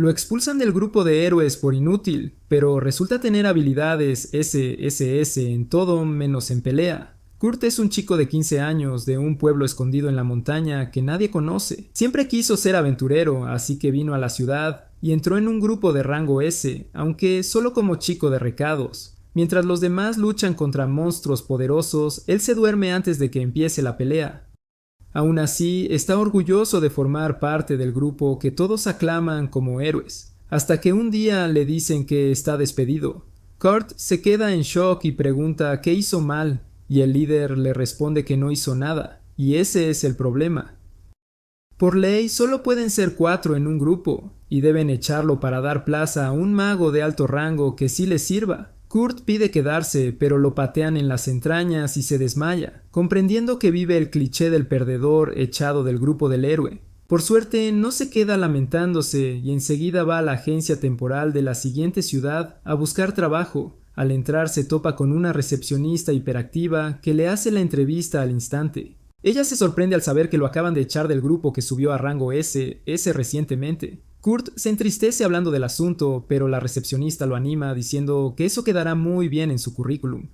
Lo expulsan del grupo de héroes por inútil, pero resulta tener habilidades SSS en todo menos en pelea. Kurt es un chico de 15 años de un pueblo escondido en la montaña que nadie conoce. Siempre quiso ser aventurero, así que vino a la ciudad y entró en un grupo de rango S, aunque solo como chico de recados. Mientras los demás luchan contra monstruos poderosos, él se duerme antes de que empiece la pelea. Aún así, está orgulloso de formar parte del grupo que todos aclaman como héroes, hasta que un día le dicen que está despedido. Kurt se queda en shock y pregunta qué hizo mal, y el líder le responde que no hizo nada, y ese es el problema. Por ley, solo pueden ser 4 en un grupo, y deben echarlo para dar plaza a un mago de alto rango que sí les sirva. Kurt pide quedarse, pero lo patean en las entrañas y se desmaya, comprendiendo que vive el cliché del perdedor echado del grupo del héroe. Por suerte, no se queda lamentándose y enseguida va a la agencia temporal de la siguiente ciudad a buscar trabajo. Al entrar se topa con una recepcionista hiperactiva que le hace la entrevista al instante. Ella se sorprende al saber que lo acaban de echar del grupo que subió a rango S recientemente. Kurt se entristece hablando del asunto, pero la recepcionista lo anima diciendo que eso quedará muy bien en su currículum.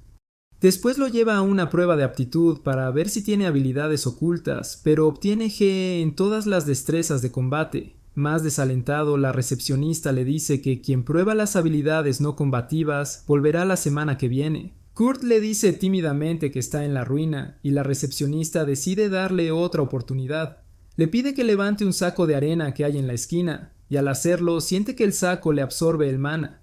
Después lo lleva a una prueba de aptitud para ver si tiene habilidades ocultas, pero obtiene G en todas las destrezas de combate. Más desalentado, la recepcionista le dice que quien prueba las habilidades no combativas volverá la semana que viene. Kurt le dice tímidamente que está en la ruina, y la recepcionista decide darle otra oportunidad. Le pide que levante un saco de arena que hay en la esquina, y al hacerlo siente que el saco le absorbe el mana.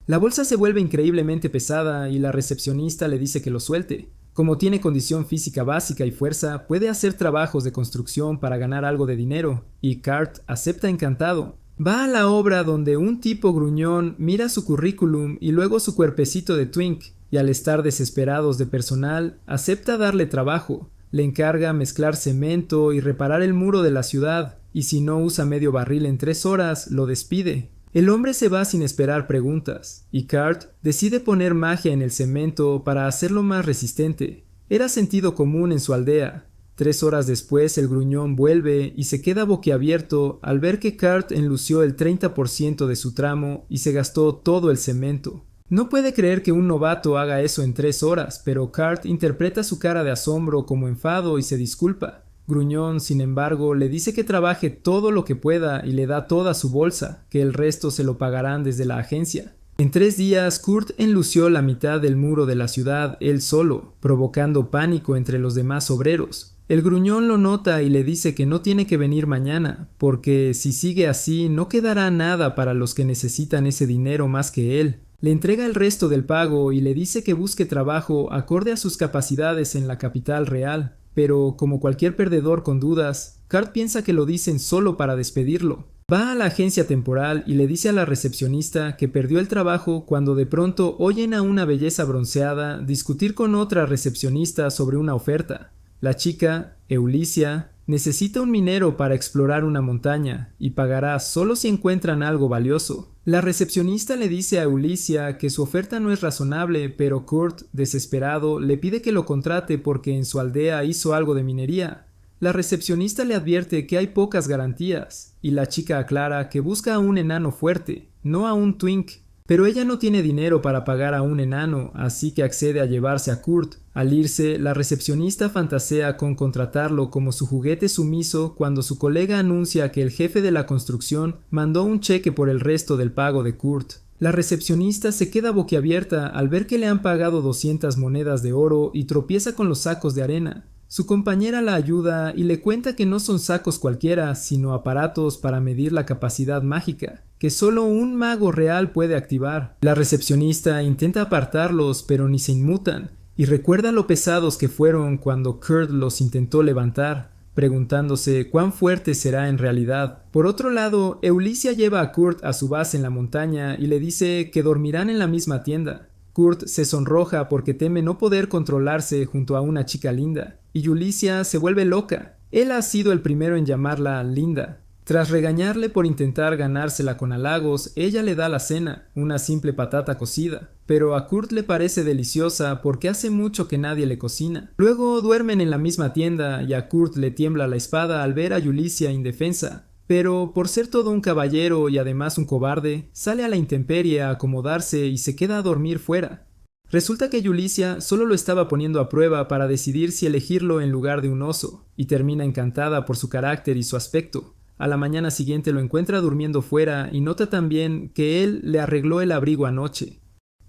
La bolsa se vuelve increíblemente pesada y la recepcionista le dice que lo suelte. Como tiene condición física básica y fuerza, puede hacer trabajos de construcción para ganar algo de dinero, y Kurt acepta encantado. Va a la obra donde un tipo gruñón mira su currículum y luego su cuerpecito de twink, y al estar desesperados de personal, acepta darle trabajo. Le encarga mezclar cemento y reparar el muro de la ciudad, y si no usa medio barril en 3 horas, lo despide. El hombre se va sin esperar preguntas, y Kurt decide poner magia en el cemento para hacerlo más resistente. Era sentido común en su aldea. 3 horas después el gruñón vuelve y se queda boquiabierto al ver que Kurt enlució el 30% de su tramo y se gastó todo el cemento. No puede creer que un novato haga eso en 3 horas, pero Kurt interpreta su cara de asombro como enfado y se disculpa. Gruñón, sin embargo, le dice que trabaje todo lo que pueda y le da toda su bolsa, que el resto se lo pagarán desde la agencia. En 3 días, Kurt enlució la mitad del muro de la ciudad él solo, provocando pánico entre los demás obreros. El gruñón lo nota y le dice que no tiene que venir mañana, porque si sigue así no quedará nada para los que necesitan ese dinero más que él. Le entrega el resto del pago y le dice que busque trabajo acorde a sus capacidades en la capital real. Pero, como cualquier perdedor con dudas, Kurt piensa que lo dicen solo para despedirlo. Va a la agencia temporal y le dice a la recepcionista que perdió el trabajo cuando de pronto oyen a una belleza bronceada discutir con otra recepcionista sobre una oferta. La chica, Eulisia, necesita un minero para explorar una montaña y pagará solo si encuentran algo valioso. La recepcionista le dice a Eulisia que su oferta no es razonable, pero Kurt, desesperado, le pide que lo contrate porque en su aldea hizo algo de minería. La recepcionista le advierte que hay pocas garantías, y la chica aclara que busca a un enano fuerte, no a un twink. Pero ella no tiene dinero para pagar a un enano, así que accede a llevarse a Kurt. Al irse, la recepcionista fantasea con contratarlo como su juguete sumiso cuando su colega anuncia que el jefe de la construcción mandó un cheque por el resto del pago de Kurt. La recepcionista se queda boquiabierta al ver que le han pagado 200 monedas de oro y tropieza con los sacos de arena. Su compañera la ayuda y le cuenta que no son sacos cualquiera, sino aparatos para medir la capacidad mágica, que solo un mago real puede activar. La recepcionista intenta apartarlos, pero ni se inmutan, y recuerda lo pesados que fueron cuando Kurt los intentó levantar, preguntándose cuán fuerte será en realidad. Por otro lado, Eulisia lleva a Kurt a su base en la montaña y le dice que dormirán en la misma tienda. Kurt se sonroja porque teme no poder controlarse junto a una chica linda, y Eulisia se vuelve loca. Él ha sido el primero en llamarla linda. Tras regañarle por intentar ganársela con halagos, ella le da la cena, una simple patata cocida, pero a Kurt le parece deliciosa porque hace mucho que nadie le cocina. Luego duermen en la misma tienda y a Kurt le tiembla la espada al ver a Eulisia indefensa. pero por ser todo un caballero y además un cobarde, sale a la intemperie a acomodarse y se queda a dormir fuera. Resulta que Yulicia solo lo estaba poniendo a prueba para decidir si elegirlo en lugar de un oso, y termina encantada por su carácter y su aspecto. A la mañana siguiente lo encuentra durmiendo fuera y nota también que él le arregló el abrigo anoche.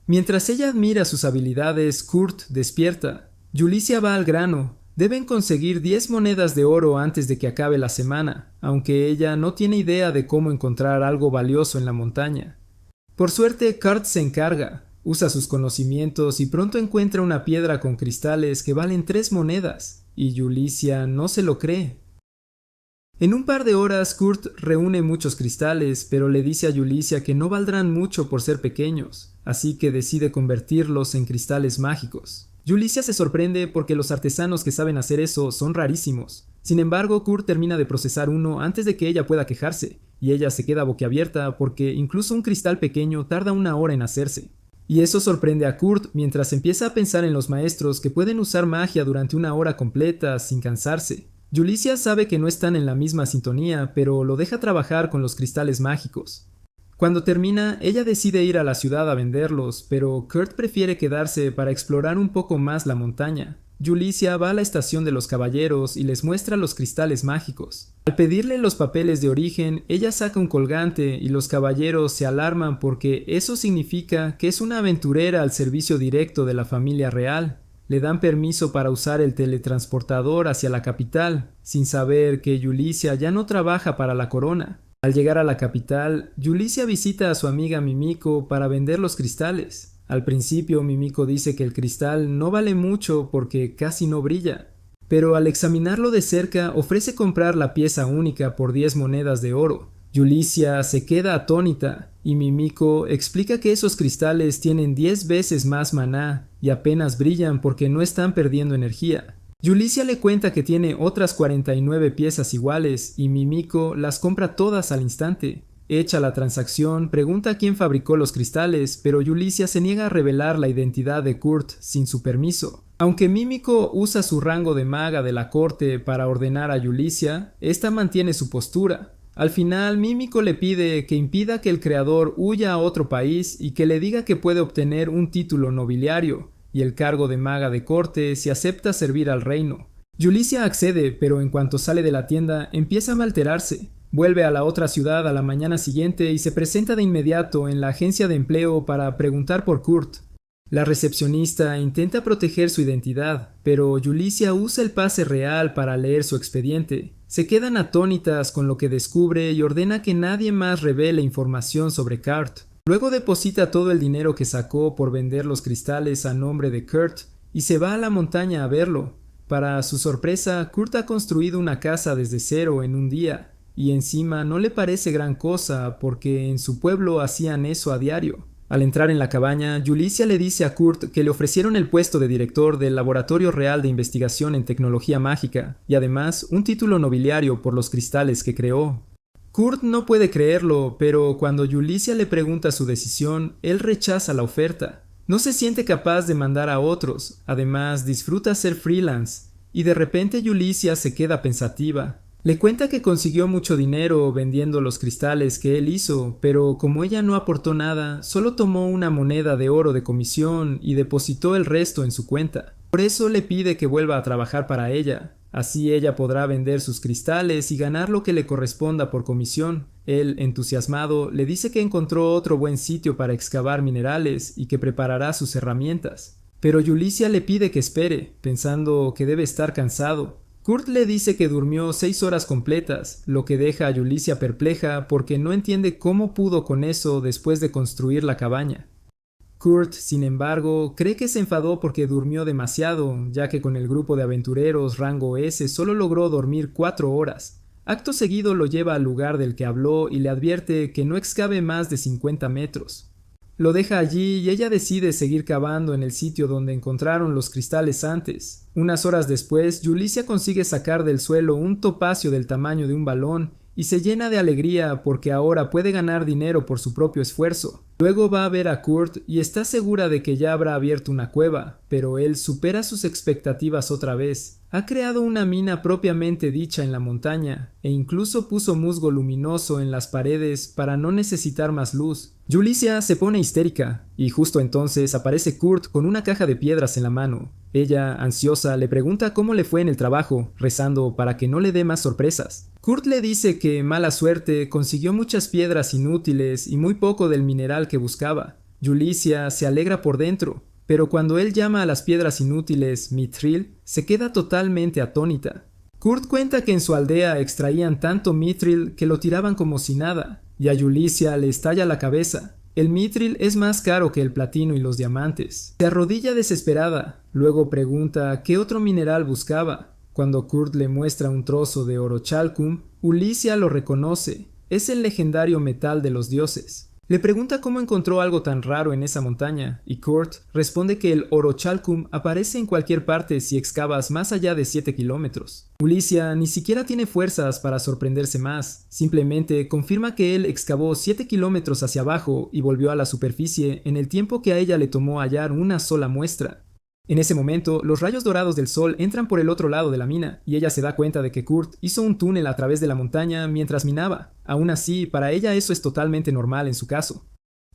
Mientras ella admira sus habilidades, Kurt despierta. Yulicia va al grano. Deben conseguir 10 monedas de oro antes de que acabe la semana, aunque ella no tiene idea de cómo encontrar algo valioso en la montaña. Por suerte, Kurt se encarga. Usa sus conocimientos y pronto encuentra una piedra con cristales que valen 3 monedas, y Yulicia no se lo cree. En un par de horas, Kurt reúne muchos cristales, pero le dice a Yulicia que no valdrán mucho por ser pequeños, así que decide convertirlos en cristales mágicos. Yulicia se sorprende porque los artesanos que saben hacer eso son rarísimos. Sin embargo, Kurt termina de procesar uno antes de que ella pueda quejarse, y ella se queda boquiabierta porque incluso un cristal pequeño tarda 1 hora en hacerse. Y eso sorprende a Kurt mientras empieza a pensar en los maestros que pueden usar magia durante 1 hora completa sin cansarse. Yulicia sabe que no están en la misma sintonía, pero lo deja trabajar con los cristales mágicos. Cuando termina, ella decide ir a la ciudad a venderlos, pero Kurt prefiere quedarse para explorar un poco más la montaña. Yulicia va a la estación de los caballeros y les muestra los cristales mágicos. Al pedirle los papeles de origen, ella saca un colgante y los caballeros se alarman porque eso significa que es una aventurera al servicio directo de la familia real. Le dan permiso para usar el teletransportador hacia la capital, sin saber que Yulicia ya no trabaja para la corona. Al llegar a la capital, Yulicia visita a su amiga Mimiko para vender los cristales. Al principio, Mimiko dice que el cristal no vale mucho porque casi no brilla, pero al examinarlo de cerca ofrece comprar la pieza única por 10 monedas de oro. Yulicia se queda atónita y Mimiko explica que esos cristales tienen 10 veces más maná y apenas brillan porque no están perdiendo energía. Yulicia le cuenta que tiene otras 49 piezas iguales y Mimiko las compra todas al instante. Hecha la transacción, pregunta quién fabricó los cristales, pero Yulicia se niega a revelar la identidad de Kurt sin su permiso. Aunque Mimiko usa su rango de maga de la corte para ordenar a Yulicia, esta mantiene su postura. Al final, Mimiko le pide que impida que el creador huya a otro país y que le diga que puede obtener un título nobiliario y el cargo de maga de corte si acepta servir al reino. Yulicia accede, pero en cuanto sale de la tienda empieza a alterarse. Vuelve a la otra ciudad a la mañana siguiente y se presenta de inmediato en la agencia de empleo para preguntar por Kurt. La recepcionista intenta proteger su identidad, pero Yulicia usa el pase real para leer su expediente. Se quedan atónitas con lo que descubre y ordena que nadie más revele información sobre Kurt. Luego deposita todo el dinero que sacó por vender los cristales a nombre de Kurt y se va a la montaña a verlo. Para su sorpresa, Kurt ha construido una casa desde cero en un día. Y encima no le parece gran cosa porque en su pueblo hacían eso a diario. Al entrar en la cabaña, Yulicia le dice a Kurt que le ofrecieron el puesto de director del Laboratorio Real de Investigación en Tecnología Mágica y además un título nobiliario por los cristales que creó. Kurt no puede creerlo, pero cuando Yulicia le pregunta su decisión, él rechaza la oferta. No se siente capaz de mandar a otros, además disfruta ser freelance, y de repente Yulicia se queda pensativa. Le cuenta que consiguió mucho dinero vendiendo los cristales que él hizo, pero como ella no aportó nada, solo tomó una moneda de oro de comisión y depositó el resto en su cuenta. Por eso le pide que vuelva a trabajar para ella. Así ella podrá vender sus cristales y ganar lo que le corresponda por comisión. Él, entusiasmado, le dice que encontró otro buen sitio para excavar minerales y que preparará sus herramientas. Pero Yulicia le pide que espere, pensando que debe estar cansado. Kurt le dice que durmió 6 horas completas, lo que deja a Yulicia perpleja porque no entiende cómo pudo con eso después de construir la cabaña. Kurt, sin embargo, cree que se enfadó porque durmió demasiado, ya que con el grupo de aventureros rango S solo logró dormir 4 horas. Acto seguido lo lleva al lugar del que habló y le advierte que no excave más de 50 metros. Lo deja allí y ella decide seguir cavando en el sitio donde encontraron los cristales antes. Unas horas después, Yulicia consigue sacar del suelo un topacio del tamaño de un balón y se llena de alegría porque ahora puede ganar dinero por su propio esfuerzo. Luego va a ver a Kurt y está segura de que ya habrá abierto una cueva, pero él supera sus expectativas otra vez. Ha creado una mina propiamente dicha en la montaña, e incluso puso musgo luminoso en las paredes para no necesitar más luz. Yulicia se pone histérica, y justo entonces aparece Kurt con una caja de piedras en la mano. Ella, ansiosa, le pregunta cómo le fue en el trabajo, rezando para que no le dé más sorpresas. Kurt le dice que, mala suerte, consiguió muchas piedras inútiles y muy poco del mineral que buscaba. Yulicia se alegra por dentro, pero cuando él llama a las piedras inútiles mithril, se queda totalmente atónita. Kurt cuenta que en su aldea extraían tanto mithril que lo tiraban como si nada, y a Yulicia le estalla la cabeza. El mithril es más caro que el platino y los diamantes. Se arrodilla desesperada, luego pregunta qué otro mineral buscaba. Cuando Kurt le muestra un trozo de orochalcum, Yulicia lo reconoce. Es el legendario metal de los dioses. Le pregunta cómo encontró algo tan raro en esa montaña, y Kurt responde que el orochalcum aparece en cualquier parte si excavas más allá de 7 kilómetros. Yulicia ni siquiera tiene fuerzas para sorprenderse más, simplemente confirma que él excavó 7 kilómetros hacia abajo y volvió a la superficie en el tiempo que a ella le tomó hallar una sola muestra. En ese momento, los rayos dorados del sol entran por el otro lado de la mina, y ella se da cuenta de que Kurt hizo un túnel a través de la montaña mientras minaba. Aún así, para ella eso es totalmente normal en su caso.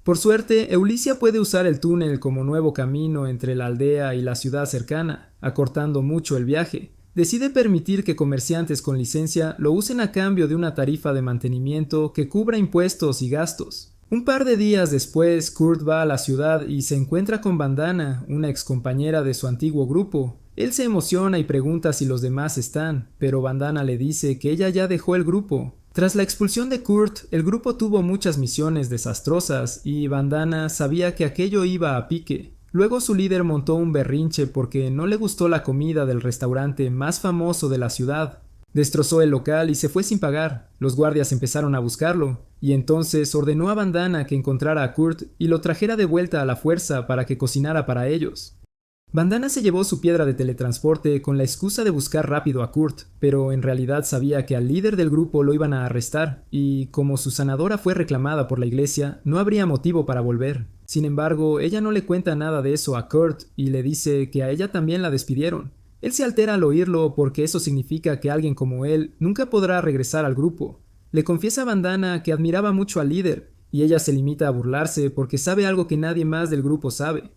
Por suerte, Yulicia puede usar el túnel como nuevo camino entre la aldea y la ciudad cercana, acortando mucho el viaje. Decide permitir que comerciantes con licencia lo usen a cambio de una tarifa de mantenimiento que cubra impuestos y gastos. Un par de días después, Kurt va a la ciudad y se encuentra con Bandana, una excompañera de su antiguo grupo. Él se emociona y pregunta si los demás están, pero Bandana le dice que ella ya dejó el grupo. Tras la expulsión de Kurt, el grupo tuvo muchas misiones desastrosas y Bandana sabía que aquello iba a pique. Luego su líder montó un berrinche porque no le gustó la comida del restaurante más famoso de la ciudad. Destrozó el local y se fue sin pagar. Los guardias empezaron a buscarlo, y entonces ordenó a Bandana que encontrara a Kurt y lo trajera de vuelta a la fuerza para que cocinara para ellos. Bandana se llevó su piedra de teletransporte con la excusa de buscar rápido a Kurt, pero en realidad sabía que al líder del grupo lo iban a arrestar, y como su sanadora fue reclamada por la iglesia, no habría motivo para volver. Sin embargo, ella no le cuenta nada de eso a Kurt y le dice que a ella también la despidieron. Él se altera al oírlo porque eso significa que alguien como él nunca podrá regresar al grupo. Le confiesa a Bandana que admiraba mucho al líder, y ella se limita a burlarse porque sabe algo que nadie más del grupo sabe.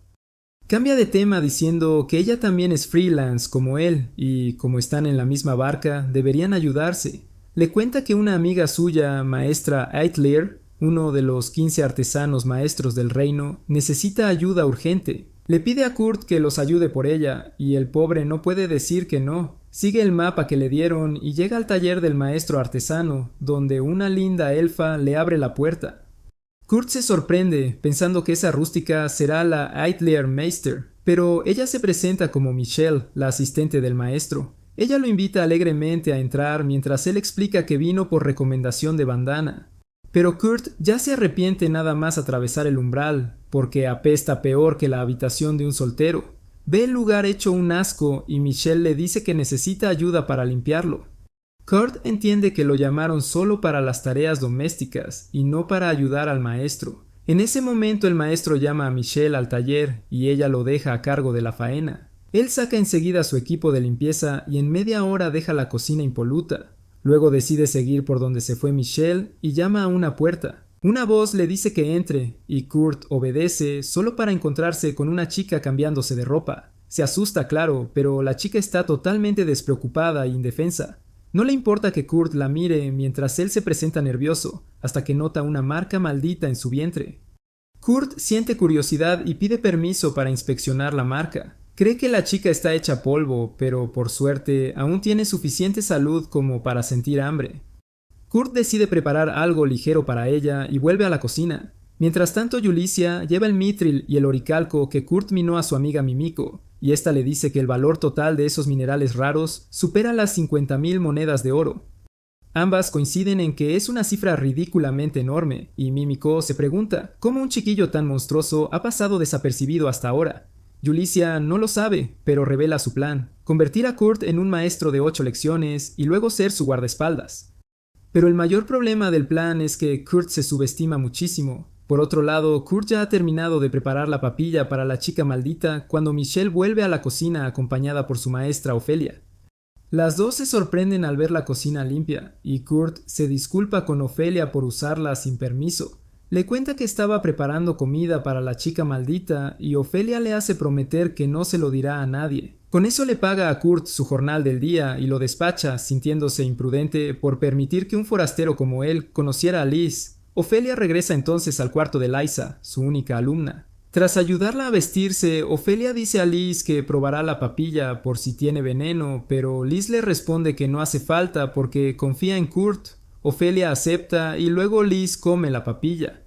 Cambia de tema diciendo que ella también es freelance como él, y como están en la misma barca, deberían ayudarse. Le cuenta que una amiga suya, maestra Eitler, uno de los 15 artesanos maestros del reino, necesita ayuda urgente. Le pide a Kurt que los ayude por ella, y el pobre no puede decir que no. Sigue el mapa que le dieron y llega al taller del maestro artesano, donde una linda elfa le abre la puerta. Kurt se sorprende, pensando que esa rústica será la Eitler Meister, pero ella se presenta como Michelle, la asistente del maestro. Ella lo invita alegremente a entrar mientras él explica que vino por recomendación de Bandana. Pero Kurt ya se arrepiente nada más atravesar el umbral, porque apesta peor que la habitación de un soltero. Ve el lugar hecho un asco y Michelle le dice que necesita ayuda para limpiarlo. Kurt entiende que lo llamaron solo para las tareas domésticas y no para ayudar al maestro. En ese momento el maestro llama a Michelle al taller y ella lo deja a cargo de la faena. Él saca enseguida su equipo de limpieza y en media hora deja la cocina impoluta. Luego decide seguir por donde se fue Michelle y llama a una puerta. Una voz le dice que entre, y Kurt obedece solo para encontrarse con una chica cambiándose de ropa. Se asusta, claro, pero la chica está totalmente despreocupada e indefensa. No le importa que Kurt la mire mientras él se presenta nervioso, hasta que nota una marca maldita en su vientre. Kurt siente curiosidad y pide permiso para inspeccionar la marca. Cree que la chica está hecha polvo, pero por suerte aún tiene suficiente salud como para sentir hambre. Kurt decide preparar algo ligero para ella y vuelve a la cocina. Mientras tanto, Yulicia lleva el mithril y el oricalco que Kurt minó a su amiga Mimiko, y esta le dice que el valor total de esos minerales raros supera las 50,000 monedas de oro. Ambas coinciden en que es una cifra ridículamente enorme, y Mimiko se pregunta cómo un chiquillo tan monstruoso ha pasado desapercibido hasta ahora. Yulicia no lo sabe, pero revela su plan: convertir a Kurt en un maestro de 8 lecciones y luego ser su guardaespaldas. Pero el mayor problema del plan es que Kurt se subestima muchísimo. Por otro lado, Kurt ya ha terminado de preparar la papilla para la chica maldita cuando Michelle vuelve a la cocina acompañada por su maestra Ofelia. Las dos se sorprenden al ver la cocina limpia, y Kurt se disculpa con Ofelia por usarla sin permiso. Le cuenta que estaba preparando comida para la chica maldita y Ofelia le hace prometer que no se lo dirá a nadie. Con eso le paga a Kurt su jornal del día y lo despacha, sintiéndose imprudente por permitir que un forastero como él conociera a Liz. Ofelia regresa entonces al cuarto de Liza, su única alumna. Tras ayudarla a vestirse, Ofelia dice a Liz que probará la papilla por si tiene veneno, pero Liz le responde que no hace falta porque confía en Kurt. Ofelia acepta y luego Liz come la papilla.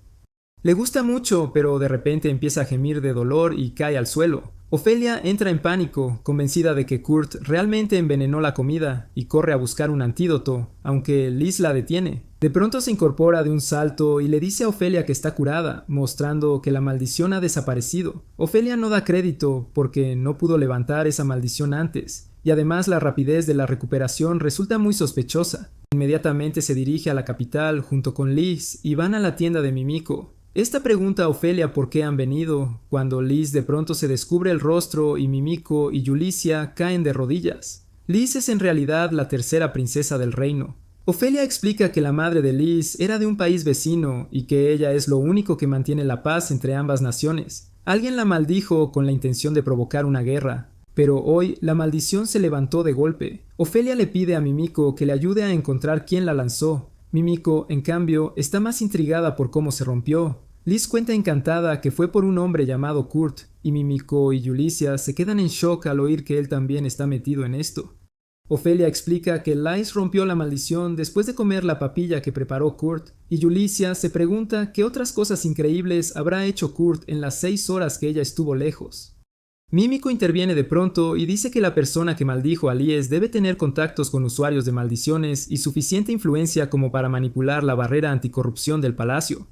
Le gusta mucho, pero de repente empieza a gemir de dolor y cae al suelo. Ofelia entra en pánico, convencida de que Kurt realmente envenenó la comida y corre a buscar un antídoto, aunque Liz la detiene. De pronto se incorpora de un salto y le dice a Ofelia que está curada, mostrando que la maldición ha desaparecido. Ofelia no da crédito porque no pudo levantar esa maldición antes, y además la rapidez de la recuperación resulta muy sospechosa. Inmediatamente se dirige a la capital junto con Liz y van a la tienda de Mimiko. Esta pregunta a Ofelia por qué han venido, cuando Liz de pronto se descubre el rostro y Mimiko y Yulicia caen de rodillas. Liz es en realidad la tercera princesa del reino. Ofelia explica que la madre de Liz era de un país vecino y que ella es lo único que mantiene la paz entre ambas naciones. Alguien la maldijo con la intención de provocar una guerra, pero hoy la maldición se levantó de golpe. Ofelia le pide a Mimiko que le ayude a encontrar quién la lanzó. Mimiko, en cambio, está más intrigada por cómo se rompió. Liz cuenta encantada que fue por un hombre llamado Kurt, y Mimiko y Yulicia se quedan en shock al oír que él también está metido en esto. Ofelia explica que Liz rompió la maldición después de comer la papilla que preparó Kurt, y Yulicia se pregunta qué otras cosas increíbles habrá hecho Kurt en las 6 horas que ella estuvo lejos. Mimiko interviene de pronto y dice que la persona que maldijo a Lies debe tener contactos con usuarios de maldiciones y suficiente influencia como para manipular la barrera anticorrupción del palacio.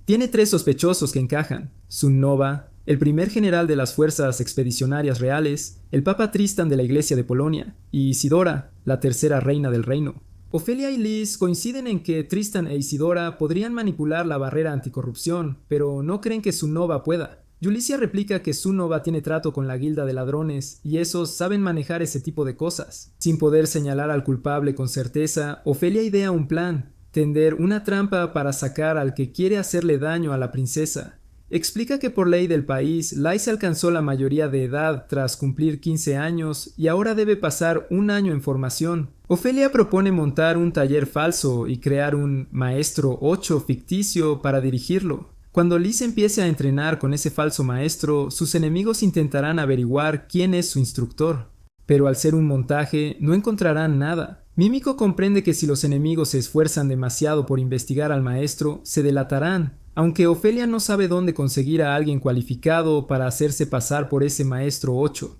Tiene 3 sospechosos que encajan: Sun Nova, el primer general de las fuerzas expedicionarias reales, el Papa Tristan de la Iglesia de Polonia, y Isidora, la tercera reina del reino. Ofelia y Liz coinciden en que Tristan e Isidora podrían manipular la barrera anticorrupción, pero no creen que Sun Nova pueda. Yulicia replica que Sun Nova tiene trato con la guilda de ladrones y esos saben manejar ese tipo de cosas. Sin poder señalar al culpable con certeza, Ofelia idea un plan: tender una trampa para sacar al que quiere hacerle daño a la princesa. Explica que por ley del país, Liz alcanzó la mayoría de edad tras cumplir 15 años y ahora debe pasar un año en formación. Ofelia propone montar un taller falso y crear un maestro 8 ficticio para dirigirlo. Cuando Liz empiece a entrenar con ese falso maestro, sus enemigos intentarán averiguar quién es su instructor. Pero al ser un montaje, no encontrarán nada. Mimiko comprende que si los enemigos se esfuerzan demasiado por investigar al maestro, se delatarán, aunque Ofelia no sabe dónde conseguir a alguien cualificado para hacerse pasar por ese maestro 8.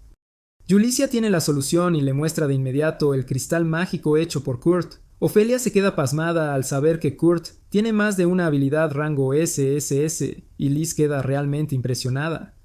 Yulicia tiene la solución y le muestra de inmediato el cristal mágico hecho por Kurt. Ofelia se queda pasmada al saber que Kurt tiene más de una habilidad rango SSS y Liz queda realmente impresionada.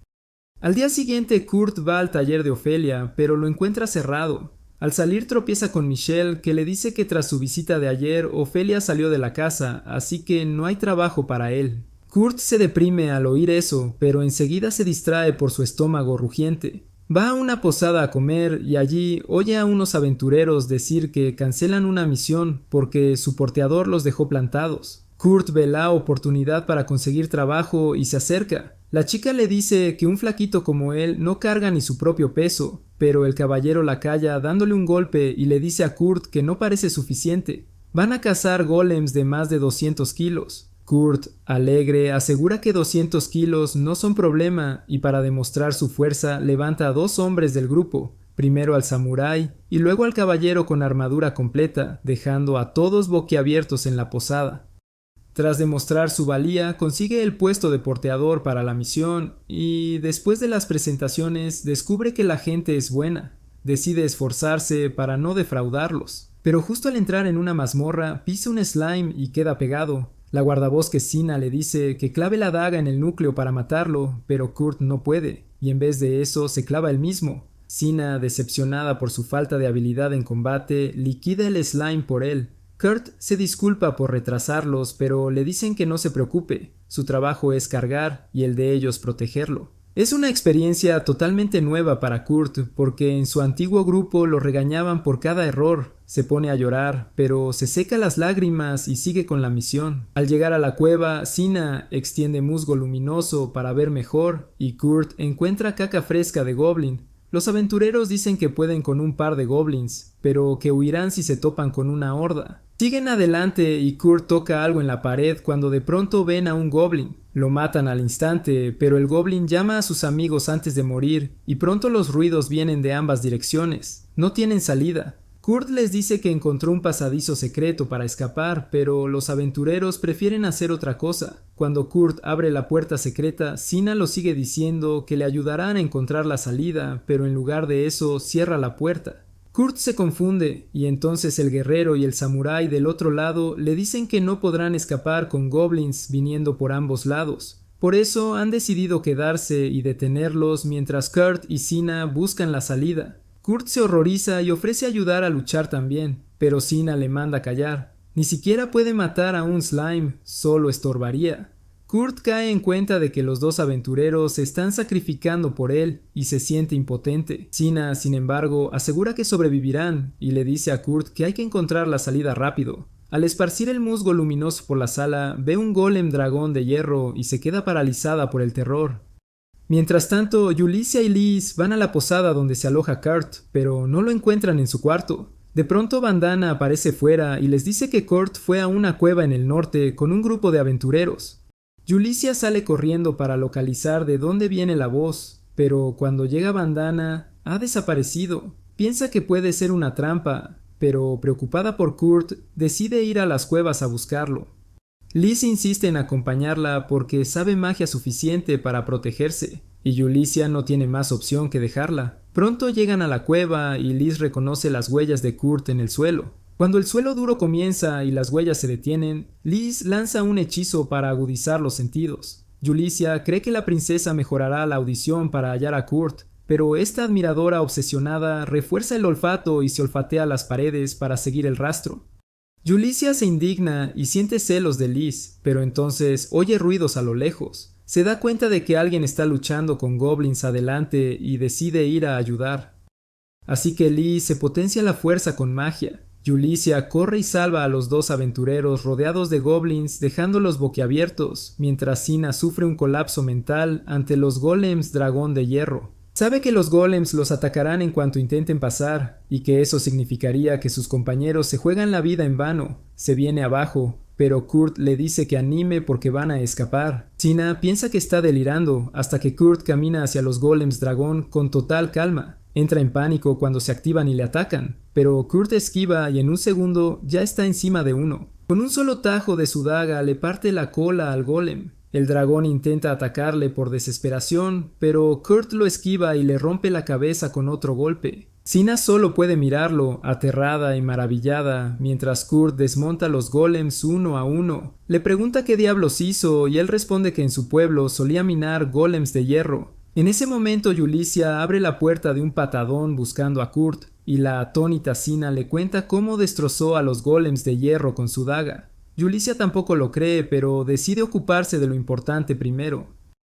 Al día siguiente Kurt va al taller de Ofelia, pero lo encuentra cerrado. Al salir tropieza con Michelle, que le dice que tras su visita de ayer Ofelia salió de la casa, así que no hay trabajo para él. Kurt se deprime al oír eso, pero enseguida se distrae por su estómago rugiente. Va a una posada a comer y allí oye a unos aventureros decir que cancelan una misión porque su porteador los dejó plantados. Kurt ve la oportunidad para conseguir trabajo y se acerca. La chica le dice que un flaquito como él no carga ni su propio peso, pero el caballero la calla dándole un golpe y le dice a Kurt que no parece suficiente. Van a cazar golems de más de 200 kilos. Kurt, alegre, asegura que 200 kilos no son problema y para demostrar su fuerza levanta a 2 hombres del grupo, primero al samurái y luego al caballero con armadura completa, dejando a todos boquiabiertos en la posada. Tras demostrar su valía, consigue el puesto de porteador para la misión y, después de las presentaciones, descubre que la gente es buena. Decide esforzarse para no defraudarlos. Pero justo al entrar en una mazmorra, pisa un slime y queda pegado. La guardabosques Sina le dice que clave la daga en el núcleo para matarlo, pero Kurt no puede, y en vez de eso se clava él mismo. Sina, decepcionada por su falta de habilidad en combate, liquida el slime por él. Kurt se disculpa por retrasarlos, pero le dicen que no se preocupe, su trabajo es cargar y el de ellos protegerlo. Es una experiencia totalmente nueva para Kurt, porque en su antiguo grupo lo regañaban por cada error. Se pone a llorar, pero se seca las lágrimas y sigue con la misión. Al llegar a la cueva, Sina extiende musgo luminoso para ver mejor, y Kurt encuentra caca fresca de goblin. Los aventureros dicen que pueden con un par de goblins, pero que huirán si se topan con una horda. Siguen adelante y Kurt toca algo en la pared cuando de pronto ven a un goblin. Lo matan al instante, pero el goblin llama a sus amigos antes de morir, y pronto los ruidos vienen de ambas direcciones. No tienen salida. Kurt les dice que encontró un pasadizo secreto para escapar, pero los aventureros prefieren hacer otra cosa. Cuando Kurt abre la puerta secreta, Sina lo sigue diciendo que le ayudarán a encontrar la salida, pero en lugar de eso cierra la puerta. Kurt se confunde, y entonces el guerrero y el samurái del otro lado le dicen que no podrán escapar con goblins viniendo por ambos lados. Por eso han decidido quedarse y detenerlos mientras Kurt y Sina buscan la salida. Kurt se horroriza y ofrece ayudar a luchar también, pero Sina le manda callar. Ni siquiera puede matar a un slime, solo estorbaría. Kurt cae en cuenta de que los dos aventureros se están sacrificando por él y se siente impotente. Sina, sin embargo, asegura que sobrevivirán y le dice a Kurt que hay que encontrar la salida rápido. Al esparcir el musgo luminoso por la sala, ve un golem dragón de hierro y se queda paralizada por el terror. Mientras tanto, Yulicia y Liz van a la posada donde se aloja Kurt, pero no lo encuentran en su cuarto. De pronto Bandana aparece fuera y les dice que Kurt fue a una cueva en el norte con un grupo de aventureros. Yulicia sale corriendo para localizar de dónde viene la voz, pero cuando llega Bandana, ha desaparecido. Piensa que puede ser una trampa, pero preocupada por Kurt, decide ir a las cuevas a buscarlo. Liz insiste en acompañarla porque sabe magia suficiente para protegerse, y Yulicia no tiene más opción que dejarla. Pronto llegan a la cueva y Liz reconoce las huellas de Kurt en el suelo. Cuando el suelo duro comienza y las huellas se detienen, Liz lanza un hechizo para agudizar los sentidos. Yulicia cree que la princesa mejorará la audición para hallar a Kurt, pero esta admiradora obsesionada refuerza el olfato y se olfatea las paredes para seguir el rastro. Yulicia se indigna y siente celos de Liz, pero entonces oye ruidos a lo lejos. Se da cuenta de que alguien está luchando con goblins adelante y decide ir a ayudar. Así que Liz se potencia la fuerza con magia. Yulicia corre y salva a los dos aventureros rodeados de goblins, dejándolos boquiabiertos, mientras Sina sufre un colapso mental ante los golems dragón de hierro. Sabe que los golems los atacarán en cuanto intenten pasar, y que eso significaría que sus compañeros se juegan la vida en vano. Se viene abajo, pero Kurt le dice que anime porque van a escapar. Sina piensa que está delirando, hasta que Kurt camina hacia los golems dragón con total calma. Entra en pánico cuando se activan y le atacan, pero Kurt esquiva y en un segundo ya está encima de uno. Con un solo tajo de su daga le parte la cola al golem. El dragón intenta atacarle por desesperación, pero Kurt lo esquiva y le rompe la cabeza con otro golpe. Sina solo puede mirarlo, aterrada y maravillada, mientras Kurt desmonta los golems uno a uno. Le pregunta qué diablos hizo y él responde que en su pueblo solía minar golems de hierro. En ese momento Yulicia abre la puerta de un patadón buscando a Kurt, y la atónita Sina le cuenta cómo destrozó a los golems de hierro con su daga. Yulicia tampoco lo cree, pero decide ocuparse de lo importante primero.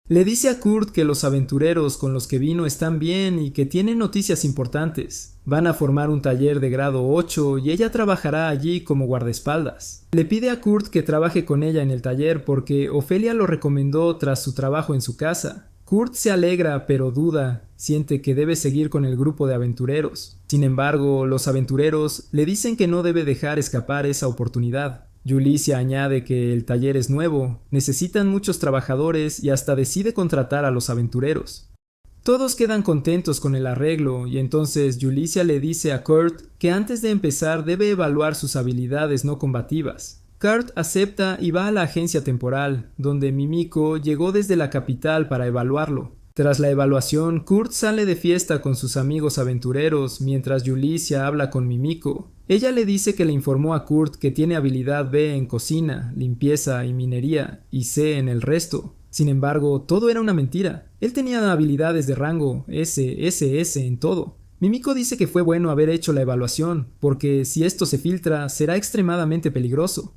Le dice a Kurt que los aventureros con los que vino están bien y que tienen noticias importantes. Van a formar un taller de grado 8 y ella trabajará allí como guardaespaldas. Le pide a Kurt que trabaje con ella en el taller porque Ofelia lo recomendó tras su trabajo en su casa. Kurt se alegra pero duda, siente que debe seguir con el grupo de aventureros. Sin embargo, los aventureros le dicen que no debe dejar escapar esa oportunidad. Yulicia añade que el taller es nuevo, necesitan muchos trabajadores y hasta decide contratar a los aventureros. Todos quedan contentos con el arreglo y entonces Yulicia le dice a Kurt que antes de empezar debe evaluar sus habilidades no combativas. Kurt acepta y va a la agencia temporal, donde Mimiko llegó desde la capital para evaluarlo. Tras la evaluación, Kurt sale de fiesta con sus amigos aventureros mientras Yulicia habla con Mimiko. Ella le dice que le informó a Kurt que tiene habilidad B en cocina, limpieza y minería, y C en el resto. Sin embargo, todo era una mentira. Él tenía habilidades de rango S en todo. Mimiko dice que fue bueno haber hecho la evaluación, porque si esto se filtra, será extremadamente peligroso.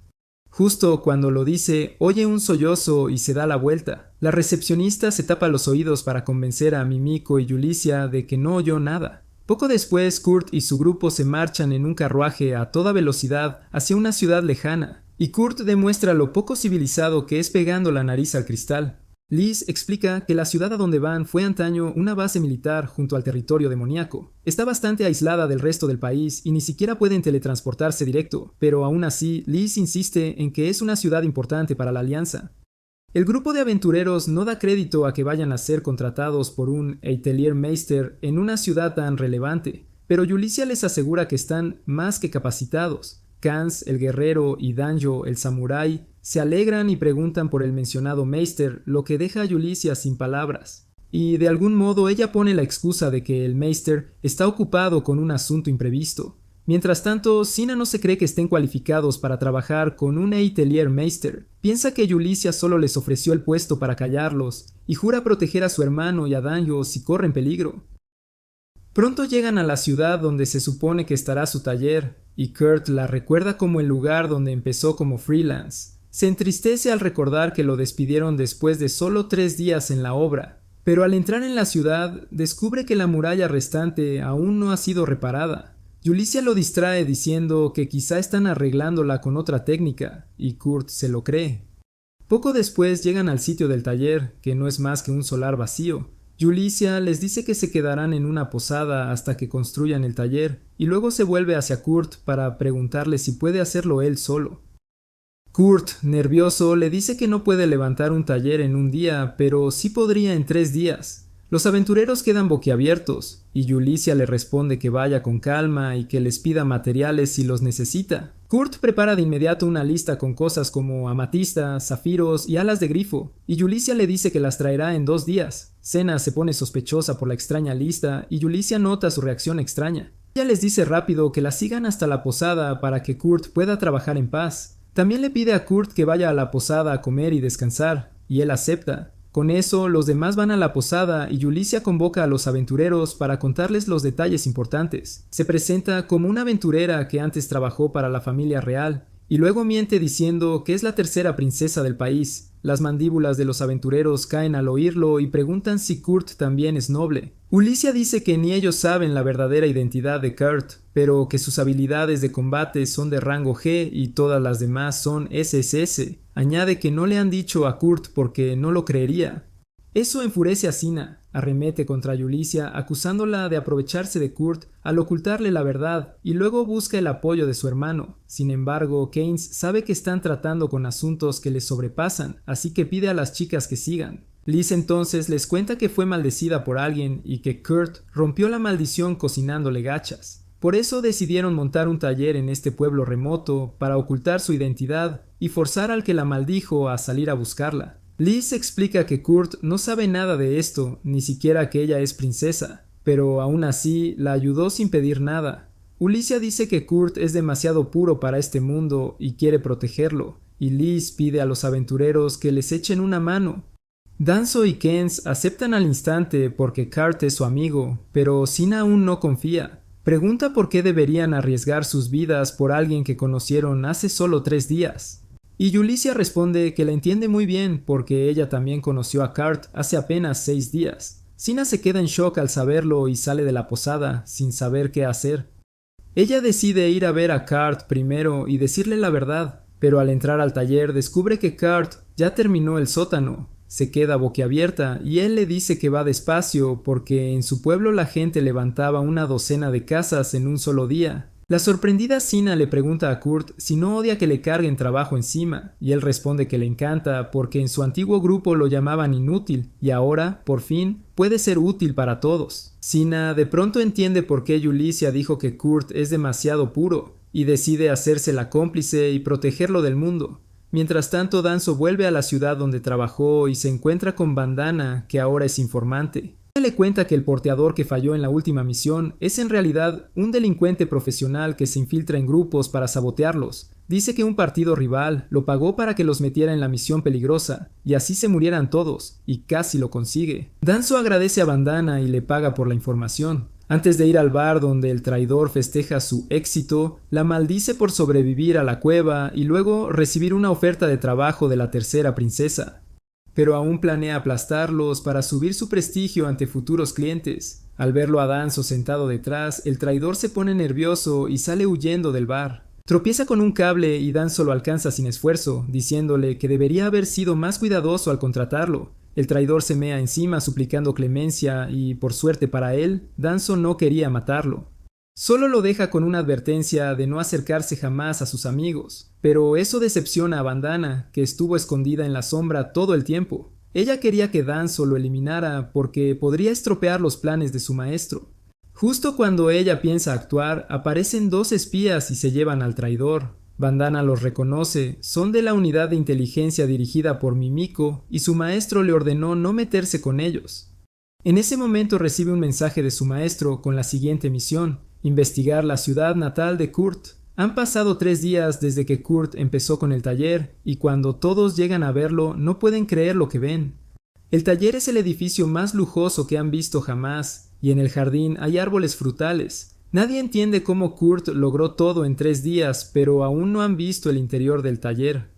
Justo cuando lo dice, oye un sollozo y se da la vuelta. La recepcionista se tapa los oídos para convencer a Mimiko y Yulicia de que no oyó nada. Poco después, Kurt y su grupo se marchan en un carruaje a toda velocidad hacia una ciudad lejana, y Kurt demuestra lo poco civilizado que es pegando la nariz al cristal. Liz explica que la ciudad a donde van fue antaño una base militar junto al territorio demoníaco. Está bastante aislada del resto del país y ni siquiera pueden teletransportarse directo, pero aún así Liz insiste en que es una ciudad importante para la Alianza. El grupo de aventureros no da crédito a que vayan a ser contratados por un Eiteliermeister en una ciudad tan relevante, pero Yulicia les asegura que están más que capacitados. Kans, el guerrero, y Danjo, el samurái, se alegran y preguntan por el mencionado Meister, lo que deja a Yulicia sin palabras. Y de algún modo ella pone la excusa de que el Meister está ocupado con un asunto imprevisto. Mientras tanto, Sina no se cree que estén cualificados para trabajar con un Eiteliermeister. Piensa que Yulicia solo les ofreció el puesto para callarlos, y jura proteger a su hermano y a Danjo si corren peligro. Pronto llegan a la ciudad donde se supone que estará su taller, y Kurt la recuerda como el lugar donde empezó como freelance. Se entristece al recordar que lo despidieron después de solo 3 días en la obra, pero al entrar en la ciudad descubre que la muralla restante aún no ha sido reparada. Yulicia lo distrae diciendo que quizá están arreglándola con otra técnica, y Kurt se lo cree. Poco después llegan al sitio del taller, que no es más que un solar vacío. Yulicia les dice que se quedarán en una posada hasta que construyan el taller, y luego se vuelve hacia Kurt para preguntarle si puede hacerlo él solo. Kurt, nervioso, le dice que no puede levantar un taller en un día, pero sí podría en 3 días. Los aventureros quedan boquiabiertos, y Yulicia le responde que vaya con calma y que les pida materiales si los necesita. Kurt prepara de inmediato una lista con cosas como amatistas, zafiros y alas de grifo, y Yulicia le dice que las traerá en 2 días. Sena se pone sospechosa por la extraña lista, y Yulicia nota su reacción extraña. Ella les dice rápido que la sigan hasta la posada para que Kurt pueda trabajar en paz. También le pide a Kurt que vaya a la posada a comer y descansar, y él acepta. Con eso, los demás van a la posada y Yulicia convoca a los aventureros para contarles los detalles importantes. Se presenta como una aventurera que antes trabajó para la familia real, y luego miente diciendo que es la tercera princesa del país. Las mandíbulas de los aventureros caen al oírlo y preguntan si Kurt también es noble. Yulicia dice que ni ellos saben la verdadera identidad de Kurt, pero que sus habilidades de combate son de rango G y todas las demás son SSS. Añade que no le han dicho a Kurt porque no lo creería. Eso enfurece a Sina, arremete contra Yulicia acusándola de aprovecharse de Kurt al ocultarle la verdad y luego busca el apoyo de su hermano. Sin embargo, Keynes sabe que están tratando con asuntos que les sobrepasan, así que pide a las chicas que sigan. Liz entonces les cuenta que fue maldecida por alguien y que Kurt rompió la maldición cocinándole gachas. Por eso decidieron montar un taller en este pueblo remoto para ocultar su identidad y forzar al que la maldijo a salir a buscarla. Liz explica que Kurt no sabe nada de esto, ni siquiera que ella es princesa, pero aún así la ayudó sin pedir nada. Yulicia dice que Kurt es demasiado puro para este mundo y quiere protegerlo, y Liz pide a los aventureros que les echen una mano. Danzo y Kens aceptan al instante porque Kurt es su amigo, pero Sina aún no confía. Pregunta por qué deberían arriesgar sus vidas por alguien que conocieron hace solo 3 días. Y Yulicia responde que la entiende muy bien porque ella también conoció a Kurt hace apenas 6 días. Sina se queda en shock al saberlo y sale de la posada sin saber qué hacer. Ella decide ir a ver a Kurt primero y decirle la verdad, pero al entrar al taller descubre que Kurt ya terminó el sótano. Se queda boquiabierta y él le dice que va despacio porque en su pueblo la gente levantaba una docena de casas en un solo día. La sorprendida Sina le pregunta a Kurt si no odia que le carguen trabajo encima, y él responde que le encanta porque en su antiguo grupo lo llamaban inútil, y ahora, por fin, puede ser útil para todos. Sina de pronto entiende por qué Yulicia dijo que Kurt es demasiado puro, y decide hacerse la cómplice y protegerlo del mundo. Mientras tanto, Danzo vuelve a la ciudad donde trabajó y se encuentra con Bandana, que ahora es informante. Ella le cuenta que el porteador que falló en la última misión es en realidad un delincuente profesional que se infiltra en grupos para sabotearlos. Dice que un partido rival lo pagó para que los metiera en la misión peligrosa, y así se murieran todos, y casi lo consigue. Danzo agradece a Bandana y le paga por la información. Antes de ir al bar donde el traidor festeja su éxito, la maldice por sobrevivir a la cueva y luego recibir una oferta de trabajo de la tercera princesa. Pero aún planea aplastarlos para subir su prestigio ante futuros clientes. Al verlo a Danzo sentado detrás, el traidor se pone nervioso y sale huyendo del bar. Tropieza con un cable y Danzo lo alcanza sin esfuerzo, diciéndole que debería haber sido más cuidadoso al contratarlo. El traidor se mea encima suplicando clemencia y, por suerte para él, Danzo no quería matarlo. Solo lo deja con una advertencia de no acercarse jamás a sus amigos, pero eso decepciona a Bandana, que estuvo escondida en la sombra todo el tiempo. Ella quería que Danzo lo eliminara porque podría estropear los planes de su maestro. Justo cuando ella piensa actuar, aparecen dos espías y se llevan al traidor. Bandana los reconoce, son de la unidad de inteligencia dirigida por Mimiko y su maestro le ordenó no meterse con ellos. En ese momento recibe un mensaje de su maestro con la siguiente misión: investigar la ciudad natal de Kurt. Han pasado 3 días desde que Kurt empezó con el taller y cuando todos llegan a verlo no pueden creer lo que ven. El taller es el edificio más lujoso que han visto jamás y en el jardín hay árboles frutales. Nadie entiende cómo Kurt logró todo en 3 días, pero aún no han visto el interior del taller.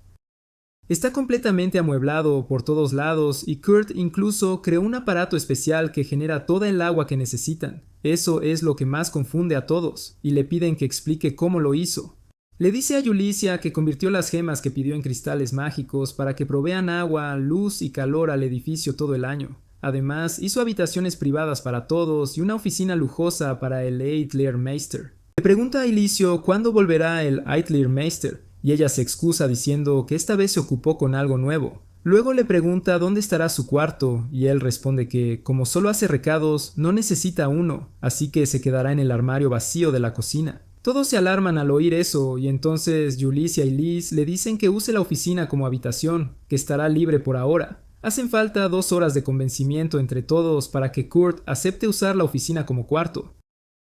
Está completamente amueblado por todos lados y Kurt incluso creó un aparato especial que genera toda el agua que necesitan. Eso es lo que más confunde a todos, y le piden que explique cómo lo hizo. Le dice a Yulicia que convirtió las gemas que pidió en cristales mágicos para que provean agua, luz y calor al edificio todo el año. Además, hizo habitaciones privadas para todos y una oficina lujosa para el Eitleermeister. Le pregunta a Ilicio cuándo volverá el Eitleermeister, y ella se excusa diciendo que esta vez se ocupó con algo nuevo. Luego le pregunta dónde estará su cuarto, y él responde que, como solo hace recados, no necesita uno, así que se quedará en el armario vacío de la cocina. Todos se alarman al oír eso, y entonces Yulicia y Liz le dicen que use la oficina como habitación, que estará libre por ahora. Hacen falta 2 horas de convencimiento entre todos para que Kurt acepte usar la oficina como cuarto.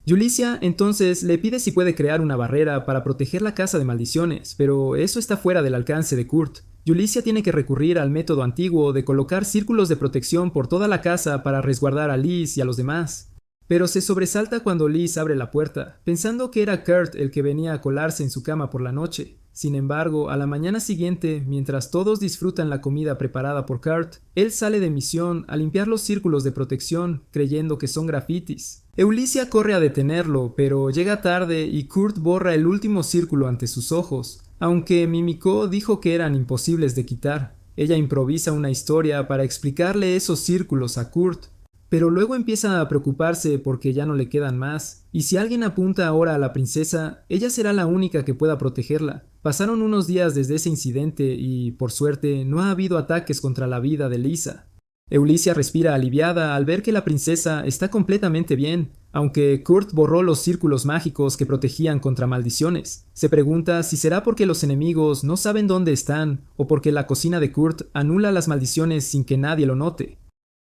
Yulicia entonces le pide si puede crear una barrera para proteger la casa de maldiciones, pero eso está fuera del alcance de Kurt. Yulicia tiene que recurrir al método antiguo de colocar círculos de protección por toda la casa para resguardar a Liz y a los demás. Pero se sobresalta cuando Liz abre la puerta, pensando que era Kurt el que venía a colarse en su cama por la noche. Sin embargo, a la mañana siguiente, mientras todos disfrutan la comida preparada por Kurt, él sale de misión a limpiar los círculos de protección, creyendo que son grafitis. Eulicia corre a detenerlo, pero llega tarde y Kurt borra el último círculo ante sus ojos, aunque Mimiko dijo que eran imposibles de quitar. Ella improvisa una historia para explicarle esos círculos a Kurt, pero luego empieza a preocuparse porque ya no le quedan más, y si alguien apunta ahora a la princesa, ella será la única que pueda protegerla. Pasaron unos días desde ese incidente y, por suerte, no ha habido ataques contra la vida de Lisa. Eulicia respira aliviada al ver que la princesa está completamente bien, aunque Kurt borró los círculos mágicos que protegían contra maldiciones. Se pregunta si será porque los enemigos no saben dónde están o porque la cocina de Kurt anula las maldiciones sin que nadie lo note.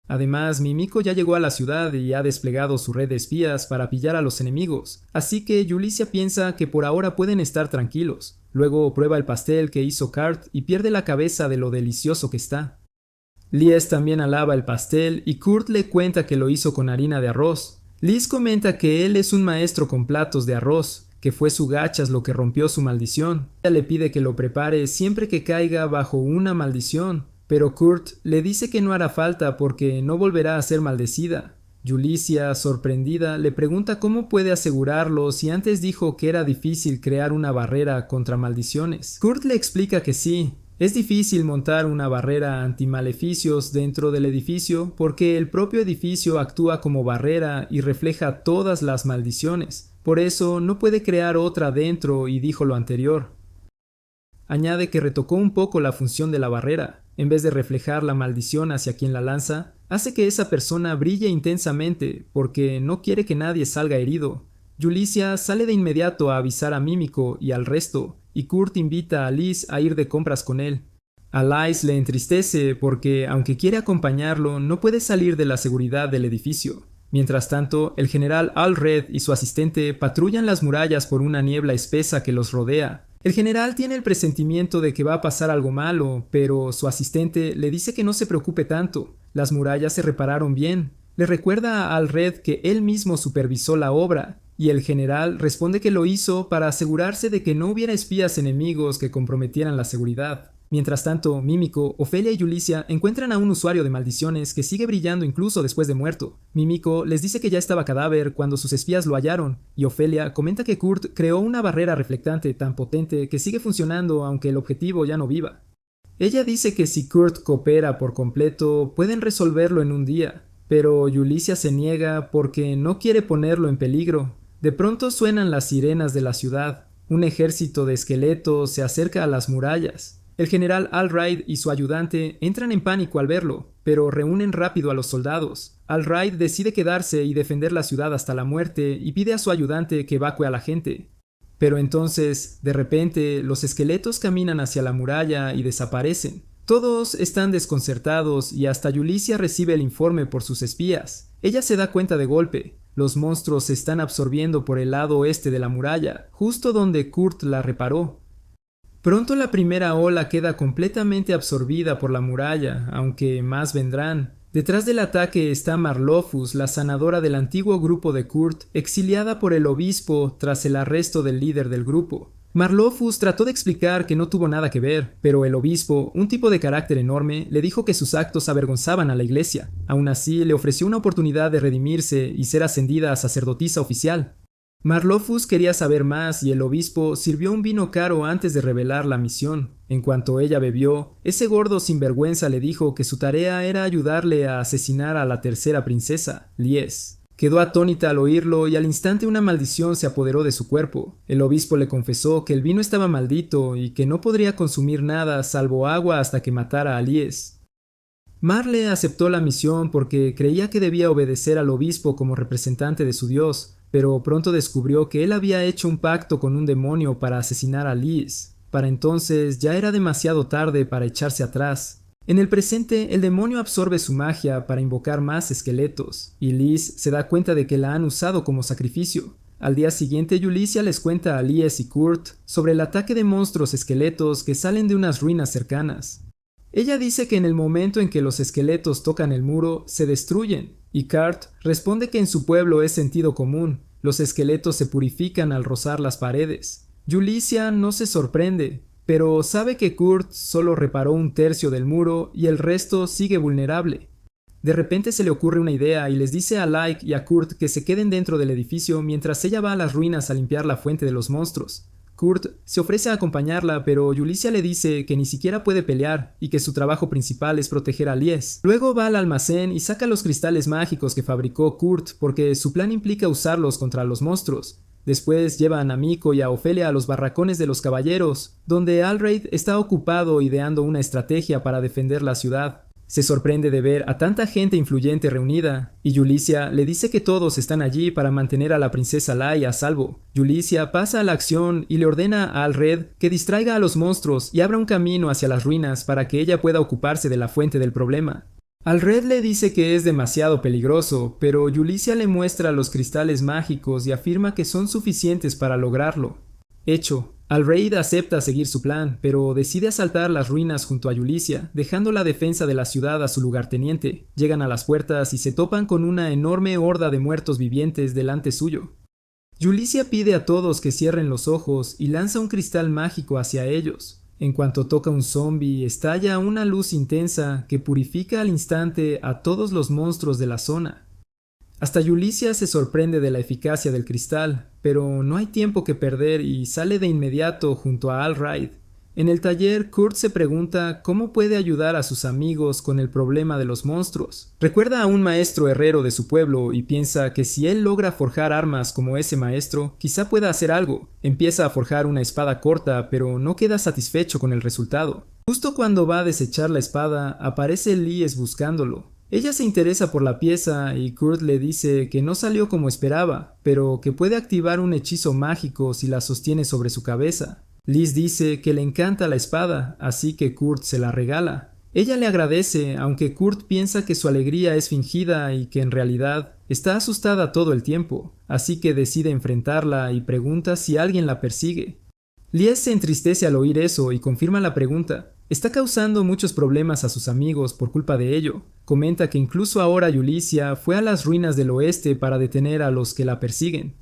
Además, Mimiko ya llegó a la ciudad y ha desplegado su red de espías para pillar a los enemigos, así que Yulicia piensa que por ahora pueden estar tranquilos. Luego prueba el pastel que hizo Kurt y pierde la cabeza de lo delicioso que está. Lies también alaba el pastel y Kurt le cuenta que lo hizo con harina de arroz. Liz comenta que él es un maestro con platos de arroz, que fue su gachas lo que rompió su maldición. Ella le pide que lo prepare siempre que caiga bajo una maldición, pero Kurt le dice que no hará falta porque no volverá a ser maldecida. Yulicia, sorprendida, le pregunta cómo puede asegurarlo si antes dijo que era difícil crear una barrera contra maldiciones. Kurt le explica que sí, es difícil montar una barrera antimaleficios dentro del edificio porque el propio edificio actúa como barrera y refleja todas las maldiciones. Por eso no puede crear otra dentro y dijo lo anterior. Añade que retocó un poco la función de la barrera. En vez de reflejar la maldición hacia quien la lanza, hace que esa persona brille intensamente porque no quiere que nadie salga herido. Yulicia sale de inmediato a avisar a Mimiko y al resto, y Kurt invita a Liz a ir de compras con él. A Liz le entristece porque, aunque quiere acompañarlo, no puede salir de la seguridad del edificio. Mientras tanto, el general Allred y su asistente patrullan las murallas por una niebla espesa que los rodea. El general tiene el presentimiento de que va a pasar algo malo, pero su asistente le dice que no se preocupe tanto. Las murallas se repararon bien. Le recuerda a Allred que él mismo supervisó la obra, y el general responde que lo hizo para asegurarse de que no hubiera espías enemigos que comprometieran la seguridad. Mientras tanto, Mímico, Ofelia y Yulicia encuentran a un usuario de maldiciones que sigue brillando incluso después de muerto. Mímico les dice que ya estaba cadáver cuando sus espías lo hallaron, y Ofelia comenta que Kurt creó una barrera reflectante tan potente que sigue funcionando aunque el objetivo ya no viva. Ella dice que si Kurt coopera por completo, pueden resolverlo en un día, pero Yulicia se niega porque no quiere ponerlo en peligro. De pronto suenan las sirenas de la ciudad. Un ejército de esqueletos se acerca a las murallas. El general Allred y su ayudante entran en pánico al verlo, pero reúnen rápido a los soldados. Allred decide quedarse y defender la ciudad hasta la muerte y pide a su ayudante que evacue a la gente. Pero entonces, de repente, los esqueletos caminan hacia la muralla y desaparecen. Todos están desconcertados y hasta Yulicia recibe el informe por sus espías. Ella se da cuenta de golpe. Los monstruos se están absorbiendo por el lado oeste de la muralla, justo donde Kurt la reparó. Pronto la primera ola queda completamente absorbida por la muralla, aunque más vendrán. Detrás del ataque está Marlofus, la sanadora del antiguo grupo de Kurt, exiliada por el obispo tras el arresto del líder del grupo. Marlofus trató de explicar que no tuvo nada que ver, pero el obispo, un tipo de carácter enorme, le dijo que sus actos avergonzaban a la iglesia. Aún así, le ofreció una oportunidad de redimirse y ser ascendida a sacerdotisa oficial. Marlofus quería saber más y el obispo sirvió un vino caro antes de revelar la misión. En cuanto ella bebió, ese gordo sinvergüenza le dijo que su tarea era ayudarle a asesinar a la tercera princesa, Lies. Quedó atónita al oírlo y al instante una maldición se apoderó de su cuerpo. El obispo le confesó que el vino estaba maldito y que no podría consumir nada salvo agua hasta que matara a Lies. Marle aceptó la misión porque creía que debía obedecer al obispo como representante de su dios, pero pronto descubrió que él había hecho un pacto con un demonio para asesinar a Lies. Para entonces ya era demasiado tarde para echarse atrás. En el presente, el demonio absorbe su magia para invocar más esqueletos, y Lies se da cuenta de que la han usado como sacrificio. Al día siguiente, Yulicia les cuenta a Lies y Kurt sobre el ataque de monstruos esqueletos que salen de unas ruinas cercanas. Ella dice que en el momento en que los esqueletos tocan el muro, se destruyen, y Kurt responde que en su pueblo es sentido común, los esqueletos se purifican al rozar las paredes. Yulicia no se sorprende, pero sabe que Kurt solo reparó un tercio del muro y el resto sigue vulnerable. De repente se le ocurre una idea y les dice a Like y a Kurt que se queden dentro del edificio mientras ella va a las ruinas a limpiar la fuente de los monstruos. Kurt se ofrece a acompañarla, pero Yulicia le dice que ni siquiera puede pelear y que su trabajo principal es proteger a Lies. Luego va al almacén y saca los cristales mágicos que fabricó Kurt porque su plan implica usarlos contra los monstruos. Después llevan a Miko y a Ofelia a los barracones de los caballeros, donde Allred está ocupado ideando una estrategia para defender la ciudad. Se sorprende de ver a tanta gente influyente reunida, y Yulicia le dice que todos están allí para mantener a la princesa Lai a salvo. Yulicia pasa a la acción y le ordena a Allred que distraiga a los monstruos y abra un camino hacia las ruinas para que ella pueda ocuparse de la fuente del problema. Allred le dice que es demasiado peligroso, pero Yulicia le muestra los cristales mágicos y afirma que son suficientes para lograrlo. Hecho. Allred acepta seguir su plan, pero decide asaltar las ruinas junto a Yulicia, dejando la defensa de la ciudad a su lugarteniente. Llegan a las puertas y se topan con una enorme horda de muertos vivientes delante suyo. Yulicia pide a todos que cierren los ojos y lanza un cristal mágico hacia ellos. En cuanto toca un zombie, estalla una luz intensa que purifica al instante a todos los monstruos de la zona. Hasta Yulicia se sorprende de la eficacia del cristal, pero no hay tiempo que perder y sale de inmediato junto a Allred. En el taller, Kurt se pregunta cómo puede ayudar a sus amigos con el problema de los monstruos. Recuerda a un maestro herrero de su pueblo y piensa que si él logra forjar armas como ese maestro, quizá pueda hacer algo. Empieza a forjar una espada corta, pero no queda satisfecho con el resultado. Justo cuando va a desechar la espada, aparece Lies buscándolo. Ella se interesa por la pieza y Kurt le dice que no salió como esperaba, pero que puede activar un hechizo mágico si la sostiene sobre su cabeza. Lies dice que le encanta la espada, así que Kurt se la regala. Ella le agradece, aunque Kurt piensa que su alegría es fingida y que en realidad está asustada todo el tiempo, así que decide enfrentarla y pregunta si alguien la persigue. Lies se entristece al oír eso y confirma la pregunta. Está causando muchos problemas a sus amigos por culpa de ello. Comenta que incluso ahora Yulicia fue a las ruinas del oeste para detener a los que la persiguen.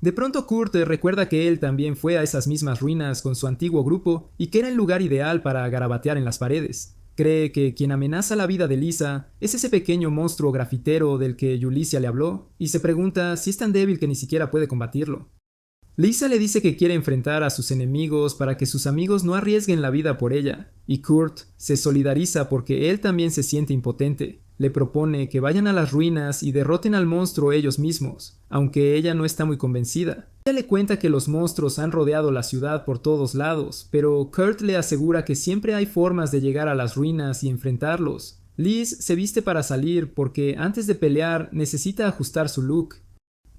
De pronto Kurt recuerda que él también fue a esas mismas ruinas con su antiguo grupo y que era el lugar ideal para garabatear en las paredes. Cree que quien amenaza la vida de Lisa es ese pequeño monstruo grafitero del que Yulicia le habló, y se pregunta si es tan débil que ni siquiera puede combatirlo. Lisa le dice que quiere enfrentar a sus enemigos para que sus amigos no arriesguen la vida por ella, y Kurt se solidariza porque él también se siente impotente. Le propone que vayan a las ruinas y derroten al monstruo ellos mismos, aunque ella no está muy convencida. Ella le cuenta que los monstruos han rodeado la ciudad por todos lados, pero Kurt le asegura que siempre hay formas de llegar a las ruinas y enfrentarlos. Liz se viste para salir porque antes de pelear necesita ajustar su look.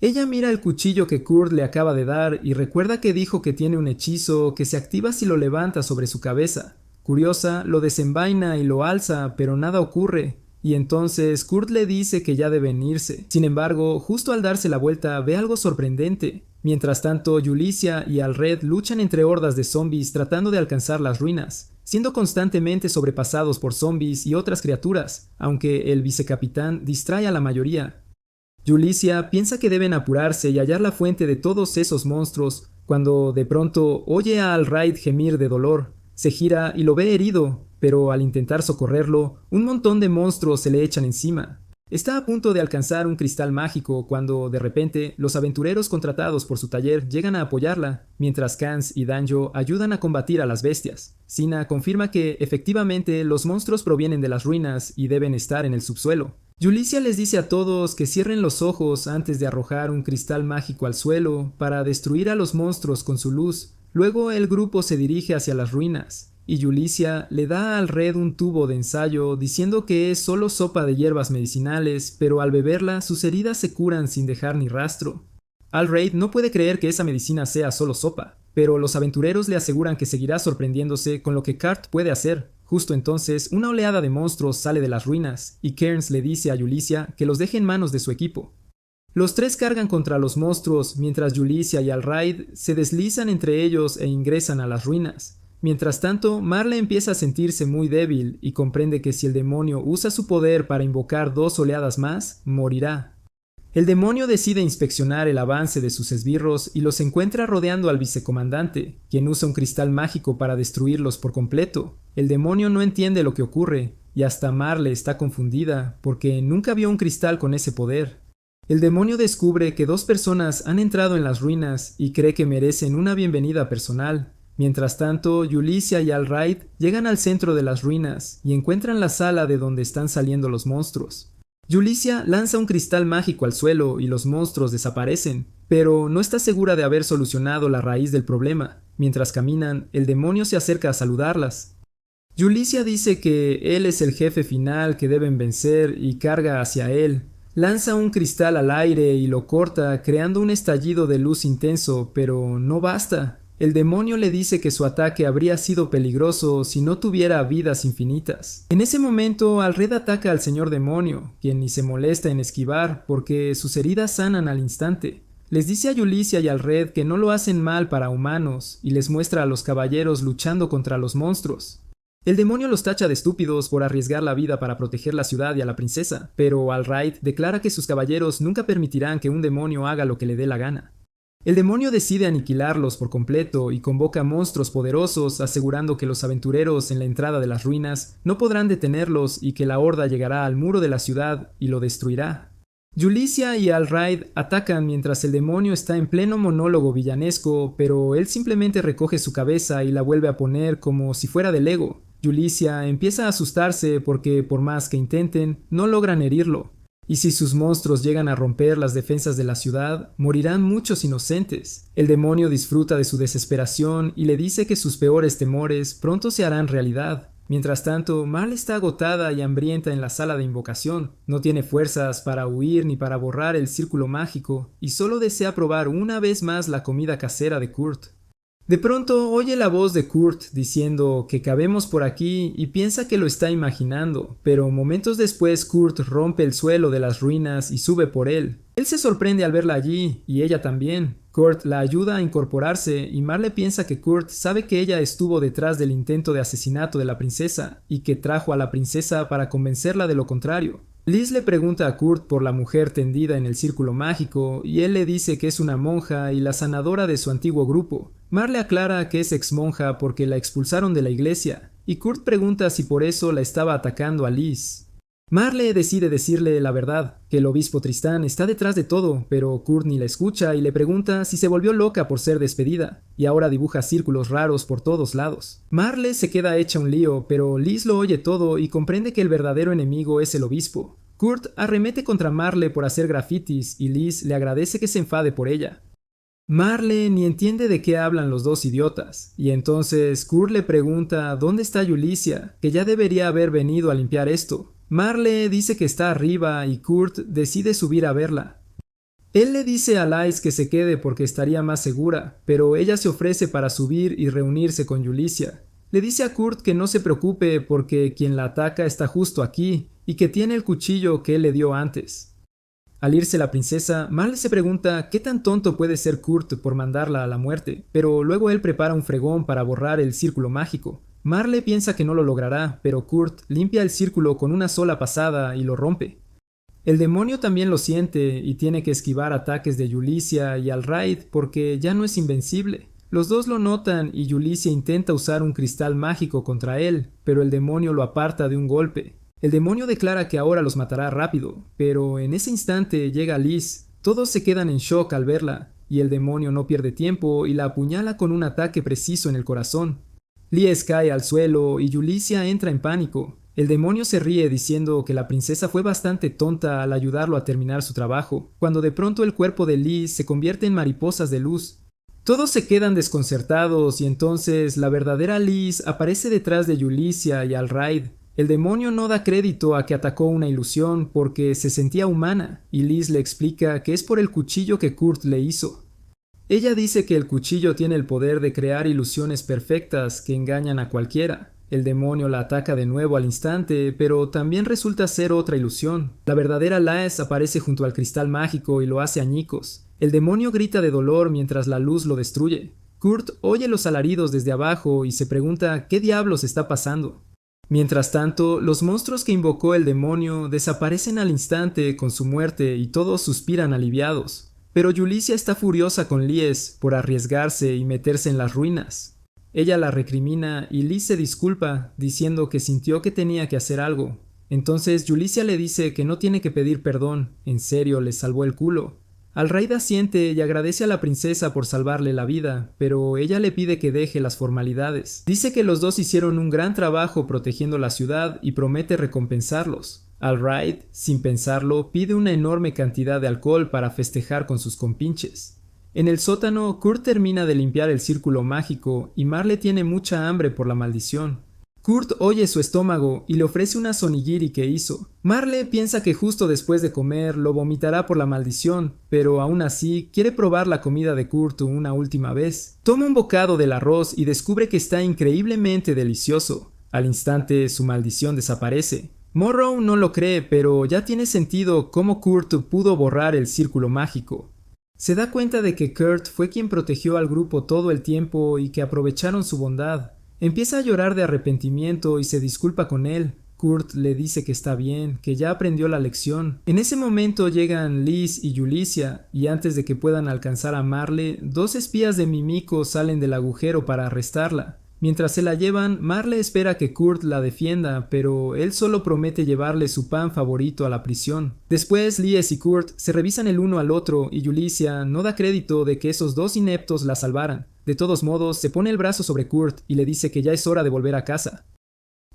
Ella mira el cuchillo que Kurt le acaba de dar y recuerda que dijo que tiene un hechizo que se activa si lo levanta sobre su cabeza. Curiosa, lo desenvaina y lo alza, pero nada ocurre. Y entonces Kurt le dice que ya deben irse. Sin embargo, justo al darse la vuelta ve algo sorprendente. Mientras tanto, Yulicia y Alred luchan entre hordas de zombies tratando de alcanzar las ruinas, siendo constantemente sobrepasados por zombies y otras criaturas, aunque el vicecapitán distrae a la mayoría. Yulicia piensa que deben apurarse y hallar la fuente de todos esos monstruos, cuando de pronto oye a Alred gemir de dolor. Se gira y lo ve herido, pero al intentar socorrerlo, un montón de monstruos se le echan encima. Está a punto de alcanzar un cristal mágico cuando, de repente, los aventureros contratados por su taller llegan a apoyarla, mientras Kans y Danjo ayudan a combatir a las bestias. Sina confirma que, efectivamente, los monstruos provienen de las ruinas y deben estar en el subsuelo. Yulicia les dice a todos que cierren los ojos antes de arrojar un cristal mágico al suelo para destruir a los monstruos con su luz. Luego el grupo se dirige hacia las ruinas, y Yulicia le da a Alred un tubo de ensayo diciendo que es solo sopa de hierbas medicinales, pero al beberla sus heridas se curan sin dejar ni rastro. Alred no puede creer que esa medicina sea solo sopa, pero los aventureros le aseguran que seguirá sorprendiéndose con lo que Kurt puede hacer. Justo entonces, una oleada de monstruos sale de las ruinas, y Cairns le dice a Yulicia que los deje en manos de su equipo. Los tres cargan contra los monstruos, mientras Yulicia y Alred se deslizan entre ellos e ingresan a las ruinas. Mientras tanto, Marle empieza a sentirse muy débil y comprende que si el demonio usa su poder para invocar 2 oleadas más, morirá. El demonio decide inspeccionar el avance de sus esbirros y los encuentra rodeando al vicecomandante, quien usa un cristal mágico para destruirlos por completo. El demonio no entiende lo que ocurre, y hasta Marle está confundida, porque nunca vio un cristal con ese poder. El demonio descubre que 2 personas han entrado en las ruinas y cree que merecen una bienvenida personal. Mientras tanto, Yulicia y Alred llegan al centro de las ruinas y encuentran la sala de donde están saliendo los monstruos. Yulicia lanza un cristal mágico al suelo y los monstruos desaparecen, pero no está segura de haber solucionado la raíz del problema. Mientras caminan, el demonio se acerca a saludarlas. Yulicia dice que él es el jefe final que deben vencer y carga hacia él. Lanza un cristal al aire y lo corta, creando un estallido de luz intenso, pero no basta. El demonio le dice que su ataque habría sido peligroso si no tuviera vidas infinitas. En ese momento, Alred ataca al señor demonio, quien ni se molesta en esquivar porque sus heridas sanan al instante. Les dice a Yulicia y Alred que no lo hacen mal para humanos y les muestra a los caballeros luchando contra los monstruos. El demonio los tacha de estúpidos por arriesgar la vida para proteger la ciudad y a la princesa, pero Alred declara que sus caballeros nunca permitirán que un demonio haga lo que le dé la gana. El demonio decide aniquilarlos por completo y convoca monstruos poderosos, asegurando que los aventureros en la entrada de las ruinas no podrán detenerlos y que la horda llegará al muro de la ciudad y lo destruirá. Yulicia y Alred atacan mientras el demonio está en pleno monólogo villanesco, pero él simplemente recoge su cabeza y la vuelve a poner como si fuera de Lego. Yulicia empieza a asustarse porque, por más que intenten, no logran herirlo. Y si sus monstruos llegan a romper las defensas de la ciudad, morirán muchos inocentes. El demonio disfruta de su desesperación y le dice que sus peores temores pronto se harán realidad. Mientras tanto, Marle está agotada y hambrienta en la sala de invocación. No tiene fuerzas para huir ni para borrar el círculo mágico, y solo desea probar una vez más la comida casera de Kurt. De pronto oye la voz de Kurt diciendo que cabemos por aquí y piensa que lo está imaginando, pero momentos después Kurt rompe el suelo de las ruinas y sube por él. Él se sorprende al verla allí, y ella también. Kurt la ayuda a incorporarse y Marle piensa que Kurt sabe que ella estuvo detrás del intento de asesinato de la princesa y que trajo a la princesa para convencerla de lo contrario. Liz le pregunta a Kurt por la mujer tendida en el círculo mágico y él le dice que es una monja y la sanadora de su antiguo grupo. Marle aclara que es ex monja porque la expulsaron de la iglesia y Kurt pregunta si por eso la estaba atacando a Liz. Marle decide decirle la verdad, que el obispo Tristán está detrás de todo, pero Kurt ni la escucha y le pregunta si se volvió loca por ser despedida, y ahora dibuja círculos raros por todos lados. Marle se queda hecha un lío, pero Liz lo oye todo y comprende que el verdadero enemigo es el obispo. Kurt arremete contra Marle por hacer grafitis y Liz le agradece que se enfade por ella. Marle ni entiende de qué hablan los dos idiotas, y entonces Kurt le pregunta dónde está Yulicia, que ya debería haber venido a limpiar esto. Marle dice que está arriba y Kurt decide subir a verla. Él le dice a Liz que se quede porque estaría más segura, pero ella se ofrece para subir y reunirse con Yulicia. Le dice a Kurt que no se preocupe porque quien la ataca está justo aquí y que tiene el cuchillo que él le dio antes. Al irse la princesa, Marle se pregunta qué tan tonto puede ser Kurt por mandarla a la muerte, pero luego él prepara un fregón para borrar el círculo mágico. Marle piensa que no lo logrará, pero Kurt limpia el círculo con una sola pasada y lo rompe. El demonio también lo siente y tiene que esquivar ataques de Yulicia y Alraid porque ya no es invencible. Los dos lo notan y Yulicia intenta usar un cristal mágico contra él, pero el demonio lo aparta de un golpe. El demonio declara que ahora los matará rápido, pero en ese instante llega Liz. Todos se quedan en shock al verla, y el demonio no pierde tiempo y la apuñala con un ataque preciso en el corazón. Liz cae al suelo y Yulicia entra en pánico. El demonio se ríe diciendo que la princesa fue bastante tonta al ayudarlo a terminar su trabajo, cuando de pronto el cuerpo de Liz se convierte en mariposas de luz. Todos se quedan desconcertados y entonces la verdadera Liz aparece detrás de Yulicia y Alraid. El demonio no da crédito a que atacó una ilusión porque se sentía humana, y Liz le explica que es por el cuchillo que Kurt le hizo. Ella dice que el cuchillo tiene el poder de crear ilusiones perfectas que engañan a cualquiera. El demonio la ataca de nuevo al instante, pero también resulta ser otra ilusión. La verdadera Liz aparece junto al cristal mágico y lo hace añicos. El demonio grita de dolor mientras la luz lo destruye. Kurt oye los alaridos desde abajo y se pregunta qué diablos está pasando. Mientras tanto, los monstruos que invocó el demonio desaparecen al instante con su muerte y todos suspiran aliviados. Pero Yulicia está furiosa con Liz por arriesgarse y meterse en las ruinas. Ella la recrimina y Liz se disculpa, diciendo que sintió que tenía que hacer algo. Entonces Yulicia le dice que no tiene que pedir perdón, en serio le salvó el culo. Alraid asiente y agradece a la princesa por salvarle la vida, pero ella le pide que deje las formalidades. Dice que los dos hicieron un gran trabajo protegiendo la ciudad y promete recompensarlos. Alraid, sin pensarlo, pide una enorme cantidad de alcohol para festejar con sus compinches. En el sótano, Kurt termina de limpiar el círculo mágico y Marle tiene mucha hambre por la maldición. Kurt oye su estómago y le ofrece una sonigiri que hizo. Marle piensa que justo después de comer lo vomitará por la maldición, pero aún así quiere probar la comida de Kurt una última vez. Toma un bocado del arroz y descubre que está increíblemente delicioso. Al instante su maldición desaparece. Morrow no lo cree, pero ya tiene sentido cómo Kurt pudo borrar el círculo mágico. Se da cuenta de que Kurt fue quien protegió al grupo todo el tiempo y que aprovecharon su bondad. Empieza a llorar de arrepentimiento y se disculpa con él. Kurt le dice que está bien, que ya aprendió la lección. En ese momento llegan Liz y Yulicia, y antes de que puedan alcanzar a Marle, dos espías de Mimiko salen del agujero para arrestarla. Mientras se la llevan, Marle espera que Kurt la defienda, pero él solo promete llevarle su pan favorito a la prisión. Después, Liz y Kurt se revisan el uno al otro y Yulicia no da crédito de que esos dos ineptos la salvaran. De todos modos, se pone el brazo sobre Kurt y le dice que ya es hora de volver a casa.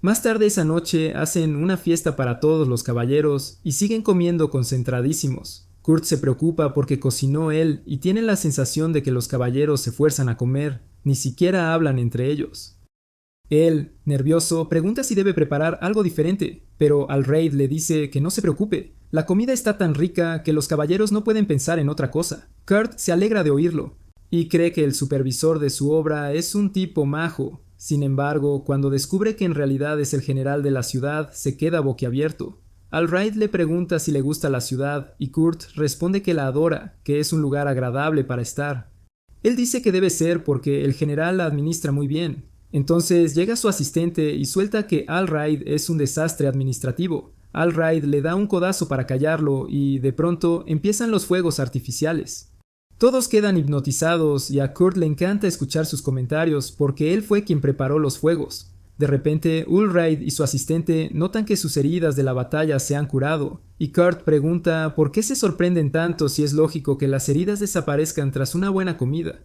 Más tarde esa noche hacen una fiesta para todos los caballeros y siguen comiendo concentradísimos. Kurt se preocupa porque cocinó él y tiene la sensación de que los caballeros se fuerzan a comer, ni siquiera hablan entre ellos. Él, nervioso, pregunta si debe preparar algo diferente, pero Alraid le dice que no se preocupe, la comida está tan rica que los caballeros no pueden pensar en otra cosa. Kurt se alegra de oírlo. y cree que el supervisor de su obra es un tipo majo. Sin embargo, cuando descubre que en realidad es el general de la ciudad, se queda boquiabierto. Allwright le pregunta si le gusta la ciudad y Kurt responde que la adora, que es un lugar agradable para estar. Él dice que debe ser porque el general la administra muy bien. Entonces llega su asistente y suelta que Allwright es un desastre administrativo. Allwright le da un codazo para callarlo y de pronto empiezan los fuegos artificiales. Todos quedan hipnotizados y a Kurt le encanta escuchar sus comentarios porque él fue quien preparó los fuegos. De repente, Allwright y su asistente notan que sus heridas de la batalla se han curado, y Kurt pregunta por qué se sorprenden tanto si es lógico que las heridas desaparezcan tras una buena comida.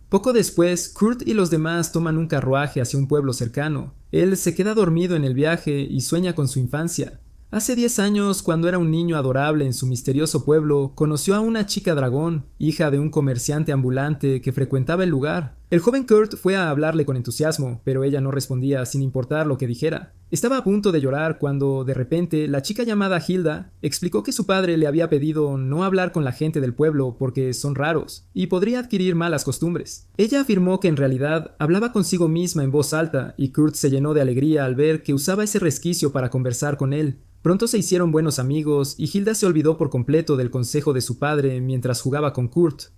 Poco después, Kurt y los demás toman un carruaje hacia un pueblo cercano. Él se queda dormido en el viaje y sueña con su infancia. Hace 10 años, cuando era un niño adorable en su misterioso pueblo, conoció a una chica dragón, hija de un comerciante ambulante que frecuentaba el lugar. El joven Kurt fue a hablarle con entusiasmo, pero ella no respondía sin importar lo que dijera. Estaba a punto de llorar cuando, de repente, la chica llamada Hilda explicó que su padre le había pedido no hablar con la gente del pueblo porque son raros y podría adquirir malas costumbres. Ella afirmó que en realidad hablaba consigo misma en voz alta y Kurt se llenó de alegría al ver que usaba ese resquicio para conversar con él. Pronto se hicieron buenos amigos y Hilda se olvidó por completo del consejo de su padre mientras jugaba con Kurt.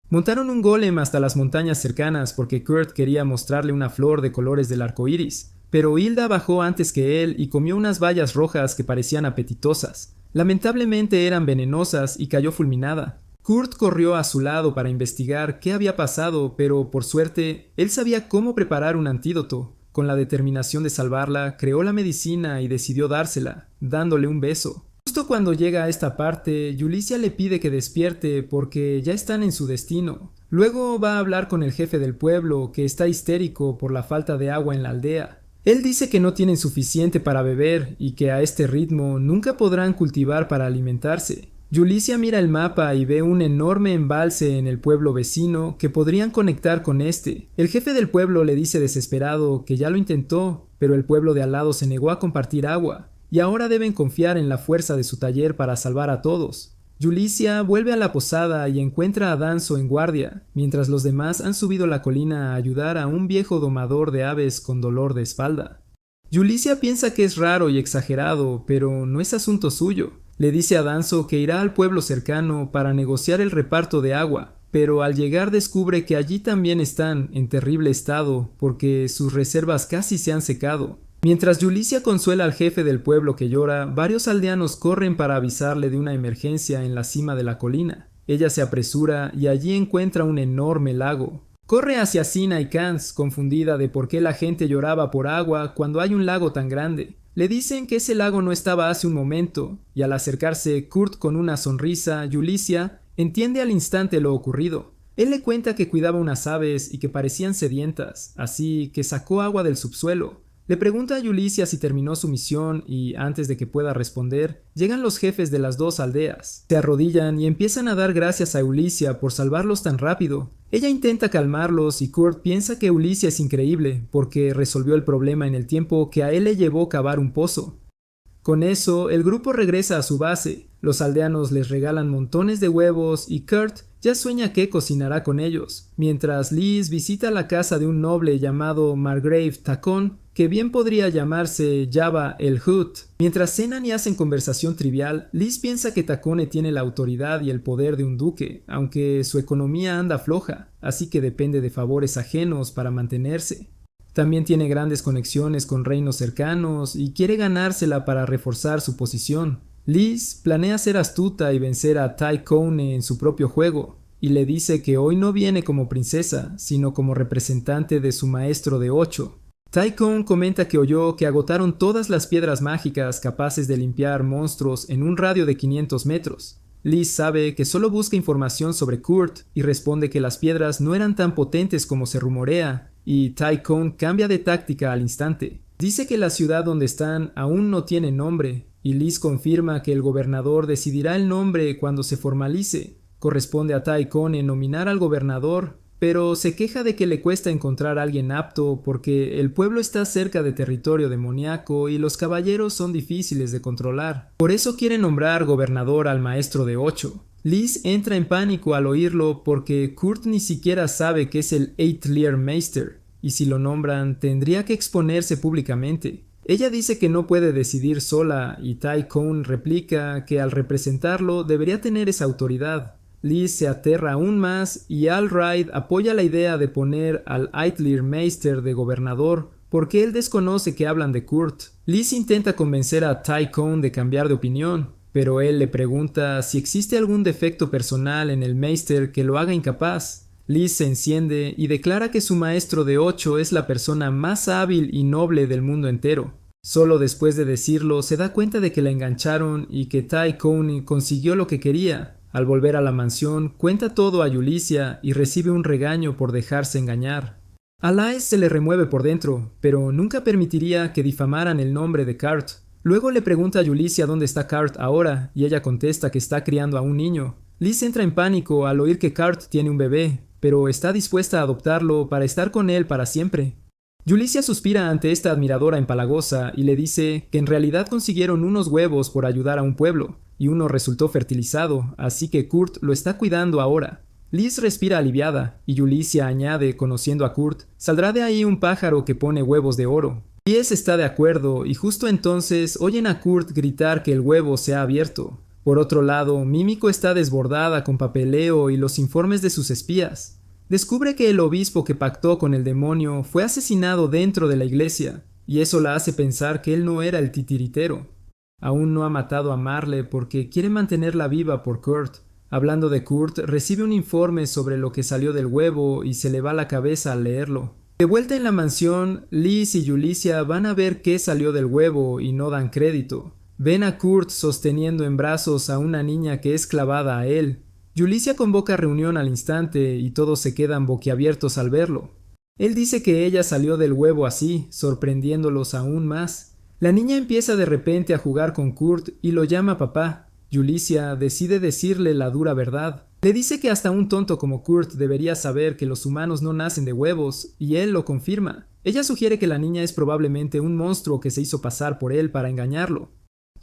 Montaron un golem hasta las montañas cercanas porque Kurt quería mostrarle una flor de colores del arco iris, pero Hilda bajó antes que él y comió unas bayas rojas que parecían apetitosas. Lamentablemente eran venenosas y cayó fulminada. Kurt corrió a su lado para investigar qué había pasado, pero por suerte, él sabía cómo preparar un antídoto. Con la determinación de salvarla, creó la medicina y decidió dársela, dándole un beso. Justo cuando llega a esta parte, Yulicia le pide que despierte porque ya están en su destino. Luego va a hablar con el jefe del pueblo, que está histérico por la falta de agua en la aldea. Él dice que no tienen suficiente para beber y que a este ritmo nunca podrán cultivar para alimentarse. Yulicia mira el mapa y ve un enorme embalse en el pueblo vecino que podrían conectar con este. El jefe del pueblo le dice desesperado que ya lo intentó, pero el pueblo de al lado se negó a compartir agua, y ahora deben confiar en la fuerza de su taller para salvar a todos. Yulicia vuelve a la posada y encuentra a Danzo en guardia, mientras los demás han subido la colina a ayudar a un viejo domador de aves con dolor de espalda. Yulicia piensa que es raro y exagerado, pero no es asunto suyo. Le dice a Danzo que irá al pueblo cercano para negociar el reparto de agua, pero al llegar descubre que allí también están en terrible estado porque sus reservas casi se han secado. Mientras Yulicia consuela al jefe del pueblo que llora, varios aldeanos corren para avisarle de una emergencia en la cima de la colina. Ella se apresura y allí encuentra un enorme lago. Corre hacia Sina y Kans, confundida de por qué la gente lloraba por agua cuando hay un lago tan grande. Le dicen que ese lago no estaba hace un momento, y al acercarse Kurt con una sonrisa, Yulicia entiende al instante lo ocurrido. Él le cuenta que cuidaba unas aves y que parecían sedientas, así que sacó agua del subsuelo. Le pregunta a Yulicia si terminó su misión y, antes de que pueda responder, llegan los jefes de las dos aldeas. Se arrodillan y empiezan a dar gracias a Yulicia por salvarlos tan rápido. Ella intenta calmarlos y Kurt piensa que Yulicia es increíble porque resolvió el problema en el tiempo que a él le llevó cavar un pozo. Con eso, el grupo regresa a su base. Los aldeanos les regalan montones de huevos y Kurt ya sueña que cocinará con ellos, mientras Liz visita la casa de un noble llamado Margrave Tacon, que bien podría llamarse Jabba el Hutt. Mientras cenan y hacen conversación trivial, Liz piensa que Tacone tiene la autoridad y el poder de un duque, aunque su economía anda floja, así que depende de favores ajenos para mantenerse. También tiene grandes conexiones con reinos cercanos y quiere ganársela para reforzar su posición. Liz planea ser astuta y vencer a Tacone en su propio juego, y le dice que hoy no viene como princesa, sino como representante de su maestro de 8. Tacone comenta que oyó que agotaron todas las piedras mágicas capaces de limpiar monstruos en un radio de 500 metros. Liz sabe que solo busca información sobre Kurt y responde que las piedras no eran tan potentes como se rumorea, y Tacone cambia de táctica al instante. Dice que la ciudad donde están aún no tiene nombre, y Liz confirma que el gobernador decidirá el nombre cuando se formalice. Corresponde a Tacone nominar al gobernador, pero se queja de que le cuesta encontrar a alguien apto porque el pueblo está cerca de territorio demoníaco y los caballeros son difíciles de controlar. Por eso quiere nombrar gobernador al maestro de 8. Liz entra en pánico al oírlo porque Kurt ni siquiera sabe que es el Lehrmeister, y si lo nombran tendría que exponerse públicamente. Ella dice que no puede decidir sola y Tai Kung replica que al representarlo debería tener esa autoridad. Liz se aterra aún más y Allred apoya la idea de poner al Lehrmeister de gobernador porque él desconoce que hablan de Kurt. Liz intenta convencer a Tai Kung de cambiar de opinión, pero él le pregunta si existe algún defecto personal en el Meister que lo haga incapaz. Liz se enciende y declara que su maestro de 8 es la persona más hábil y noble del mundo entero. Solo después de decirlo se da cuenta de que la engancharon y que Tai Kung consiguió lo que quería. Al volver a la mansión, cuenta todo a Yulicia y recibe un regaño por dejarse engañar. A Liz se le remueve por dentro, pero nunca permitiría que difamaran el nombre de Cart. Luego le pregunta a Yulicia dónde está Cart ahora, y ella contesta que está criando a un niño. Liz entra en pánico al oír que Cart tiene un bebé, pero está dispuesta a adoptarlo para estar con él para siempre. Yulicia suspira ante esta admiradora empalagosa y le dice que en realidad consiguieron unos huevos por ayudar a un pueblo, y uno resultó fertilizado, así que Kurt lo está cuidando ahora. Liz respira aliviada, y Yulicia añade, conociendo a Kurt, saldrá de ahí un pájaro que pone huevos de oro. Liz está de acuerdo, y justo entonces oyen a Kurt gritar que el huevo se ha abierto. Por otro lado, Mímico está desbordada con papeleo y los informes de sus espías. Descubre que el obispo que pactó con el demonio fue asesinado dentro de la iglesia, y eso la hace pensar que él no era el titiritero. Aún no ha matado a Marle porque quiere mantenerla viva por Kurt. Hablando de Kurt, recibe un informe sobre lo que salió del huevo y se le va la cabeza al leerlo. De vuelta en la mansión, Liz y Yulicia van a ver qué salió del huevo y no dan crédito. Ven a Kurt sosteniendo en brazos a una niña que es clavada a él. Yulicia convoca reunión al instante y todos se quedan boquiabiertos al verlo. Él dice que ella salió del huevo así, sorprendiéndolos aún más. La niña empieza de repente a jugar con Kurt y lo llama papá. Yulicia decide decirle la dura verdad. Le dice que hasta un tonto como Kurt debería saber que los humanos no nacen de huevos, y él lo confirma. Ella sugiere que la niña es probablemente un monstruo que se hizo pasar por él para engañarlo.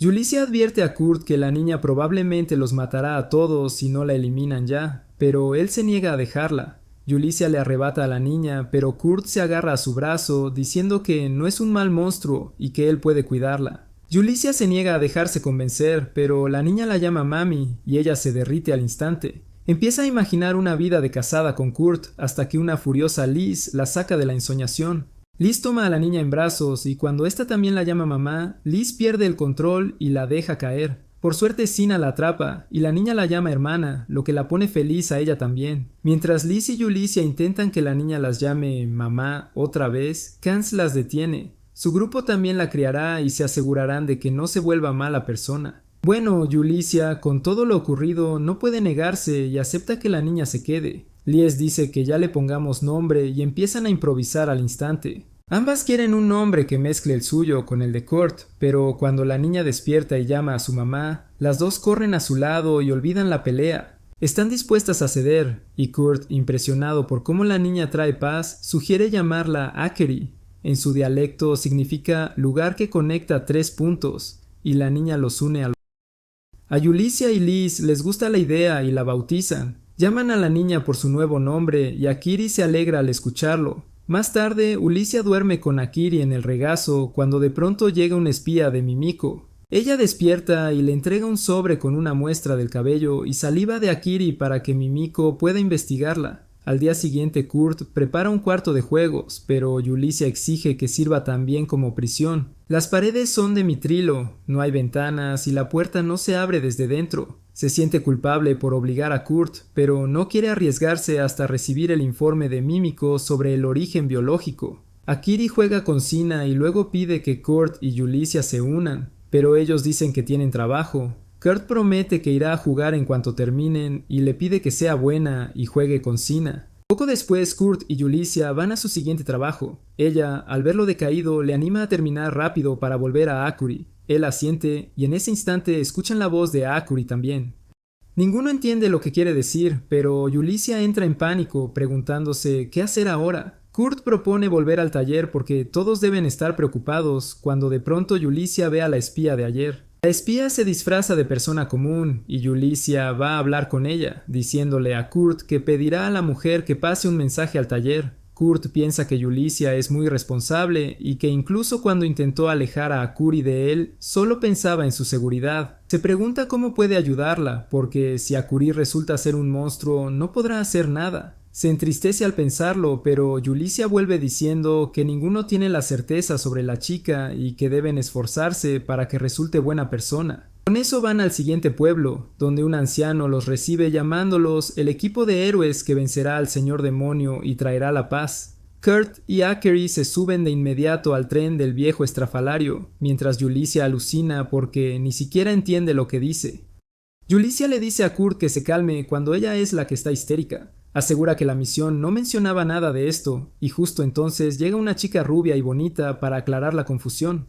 Yulicia advierte a Kurt que la niña probablemente los matará a todos si no la eliminan ya, pero él se niega a dejarla. Yulicia le arrebata a la niña, pero Kurt se agarra a su brazo diciendo que no es un mal monstruo y que él puede cuidarla. Yulicia se niega a dejarse convencer, pero la niña la llama mami y ella se derrite al instante. Empieza a imaginar una vida de casada con Kurt hasta que una furiosa Liz la saca de la ensoñación. Liz toma a la niña en brazos y cuando ésta también la llama mamá, Liz pierde el control y la deja caer. Por suerte Sina la atrapa y la niña la llama hermana, lo que la pone feliz a ella también. Mientras Liz y Yulicia intentan que la niña las llame mamá otra vez, Kans las detiene. Su grupo también la criará y se asegurarán de que no se vuelva mala persona. Bueno, Yulicia, con todo lo ocurrido, no puede negarse y acepta que la niña se quede. Lies dice que ya le pongamos nombre y empiezan a improvisar al instante. Ambas quieren un nombre que mezcle el suyo con el de Kurt, pero cuando la niña despierta y llama a su mamá, las dos corren a su lado y olvidan la pelea. Están dispuestas a ceder, y Kurt, impresionado por cómo la niña trae paz, sugiere llamarla Akeri. En su dialecto significa lugar que conecta 3 puntos, y la niña los une a Yulicia y Liz les gusta la idea y la bautizan. Llaman a la niña por su nuevo nombre y Akiri se alegra al escucharlo. Más tarde, Ulicia duerme con Akiri en el regazo cuando de pronto llega un espía de Mímico. Ella despierta y le entrega un sobre con una muestra del cabello y saliva de Akiri para que Mímico pueda investigarla. Al día siguiente Kurt prepara un cuarto de juegos, pero Yulicia exige que sirva también como prisión. Las paredes son de mitrilo, no hay ventanas y la puerta no se abre desde dentro. Se siente culpable por obligar a Kurt, pero no quiere arriesgarse hasta recibir el informe de Mímico sobre el origen biológico. Akiri juega con Sina y luego pide que Kurt y Yulicia se unan, pero ellos dicen que tienen trabajo. Kurt promete que irá a jugar en cuanto terminen y le pide que sea buena y juegue con Sina. Poco después, Kurt y Yulicia van a su siguiente trabajo. Ella, al verlo decaído, le anima a terminar rápido para volver a Akuri. Él asiente y en ese instante escuchan la voz de Akuri también. Ninguno entiende lo que quiere decir, pero Yulicia entra en pánico preguntándose qué hacer ahora. Kurt propone volver al taller porque todos deben estar preocupados cuando de pronto Yulicia ve a la espía de ayer. La espía se disfraza de persona común y Yulicia va a hablar con ella, diciéndole a Kurt que pedirá a la mujer que pase un mensaje al taller. Kurt piensa que Yulicia es muy responsable y que incluso cuando intentó alejar a Akuri de él, solo pensaba en su seguridad. Se pregunta cómo puede ayudarla, porque si Akuri resulta ser un monstruo, no podrá hacer nada. Se entristece al pensarlo, pero Yulicia vuelve diciendo que ninguno tiene la certeza sobre la chica y que deben esforzarse para que resulte buena persona. Con eso van al siguiente pueblo, donde un anciano los recibe llamándolos el equipo de héroes que vencerá al señor demonio y traerá la paz. Kurt y Akeri se suben de inmediato al tren del viejo estrafalario, mientras Yulicia alucina porque ni siquiera entiende lo que dice. Yulicia le dice a Kurt que se calme cuando ella es la que está histérica. Asegura que la misión no mencionaba nada de esto, y justo entonces llega una chica rubia y bonita para aclarar la confusión.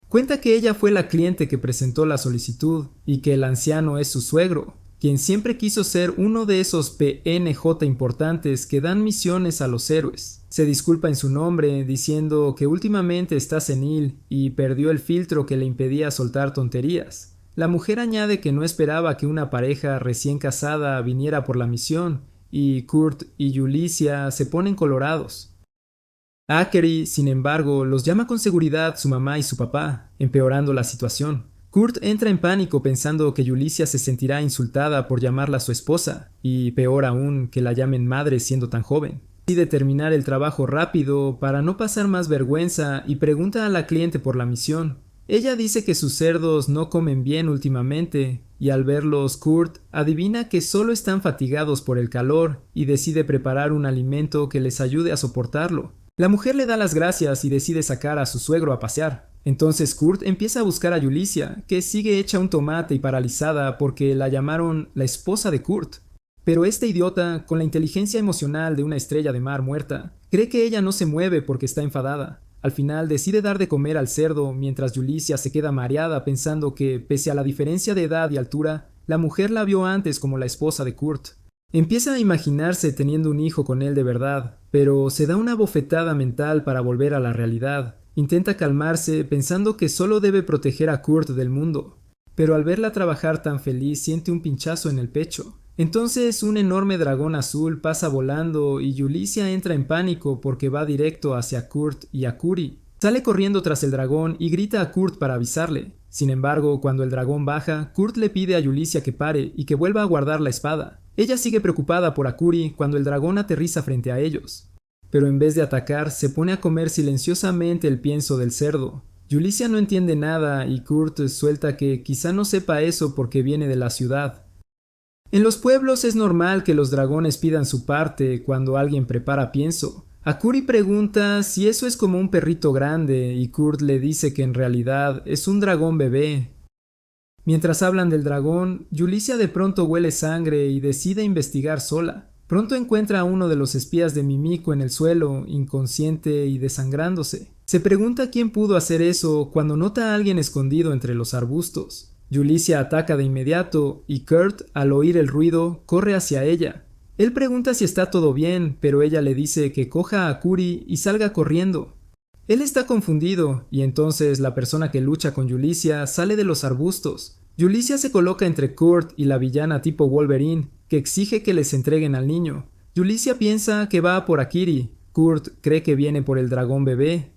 Cuenta que ella fue la cliente que presentó la solicitud y que el anciano es su suegro, quien siempre quiso ser uno de esos PNJ importantes que dan misiones a los héroes. Se disculpa en su nombre diciendo que últimamente está senil y perdió el filtro que le impedía soltar tonterías. La mujer añade que no esperaba que una pareja recién casada viniera por la misión, y Kurt y Yulicia se ponen colorados. Akeri, sin embargo, los llama con seguridad su mamá y su papá, empeorando la situación. Kurt entra en pánico pensando que Yulicia se sentirá insultada por llamarla su esposa, y peor aún que la llamen madre siendo tan joven. Decide terminar el trabajo rápido para no pasar más vergüenza y pregunta a la cliente por la misión. Ella dice que sus cerdos no comen bien últimamente, y al verlos Kurt adivina que solo están fatigados por el calor y decide preparar un alimento que les ayude a soportarlo. La mujer le da las gracias y decide sacar a su suegro a pasear. Entonces Kurt empieza a buscar a Yulicia, que sigue hecha un tomate y paralizada porque la llamaron la esposa de Kurt. Pero este idiota, con la inteligencia emocional de una estrella de mar muerta, cree que ella no se mueve porque está enfadada. Al final decide dar de comer al cerdo mientras Yulicia se queda mareada pensando que, pese a la diferencia de edad y altura, la mujer la vio antes como la esposa de Kurt. Empieza a imaginarse teniendo un hijo con él de verdad, pero se da una bofetada mental para volver a la realidad. Intenta calmarse pensando que solo debe proteger a Kurt del mundo, pero al verla trabajar tan feliz siente un pinchazo en el pecho. Entonces un enorme dragón azul pasa volando y Yulicia entra en pánico porque va directo hacia Kurt y Akuri. Sale corriendo tras el dragón y grita a Kurt para avisarle. Sin embargo, cuando el dragón baja, Kurt le pide a Yulicia que pare y que vuelva a guardar la espada. Ella sigue preocupada por Akuri cuando el dragón aterriza frente a ellos. Pero en vez de atacar, se pone a comer silenciosamente el pienso del cerdo. Yulicia no entiende nada y Kurt suelta que quizá no sepa eso porque viene de la ciudad. En los pueblos es normal que los dragones pidan su parte cuando alguien prepara pienso. Akuri pregunta si eso es como un perrito grande y Kurt le dice que en realidad es un dragón bebé. Mientras hablan del dragón, Yulicia de pronto huele sangre y decide investigar sola. Pronto encuentra a uno de los espías de Mimiko en el suelo, inconsciente y desangrándose. Se pregunta quién pudo hacer eso cuando nota a alguien escondido entre los arbustos. Yulicia ataca de inmediato y Kurt, al oír el ruido, corre hacia ella. Él pregunta si está todo bien, pero ella le dice que coja a Akuri y salga corriendo. Él está confundido, y entonces la persona que lucha con Yulicia sale de los arbustos. Yulicia se coloca entre Kurt y la villana tipo Wolverine, que exige que les entreguen al niño. Yulicia piensa que va por Akiri. Kurt cree que viene por el dragón bebé.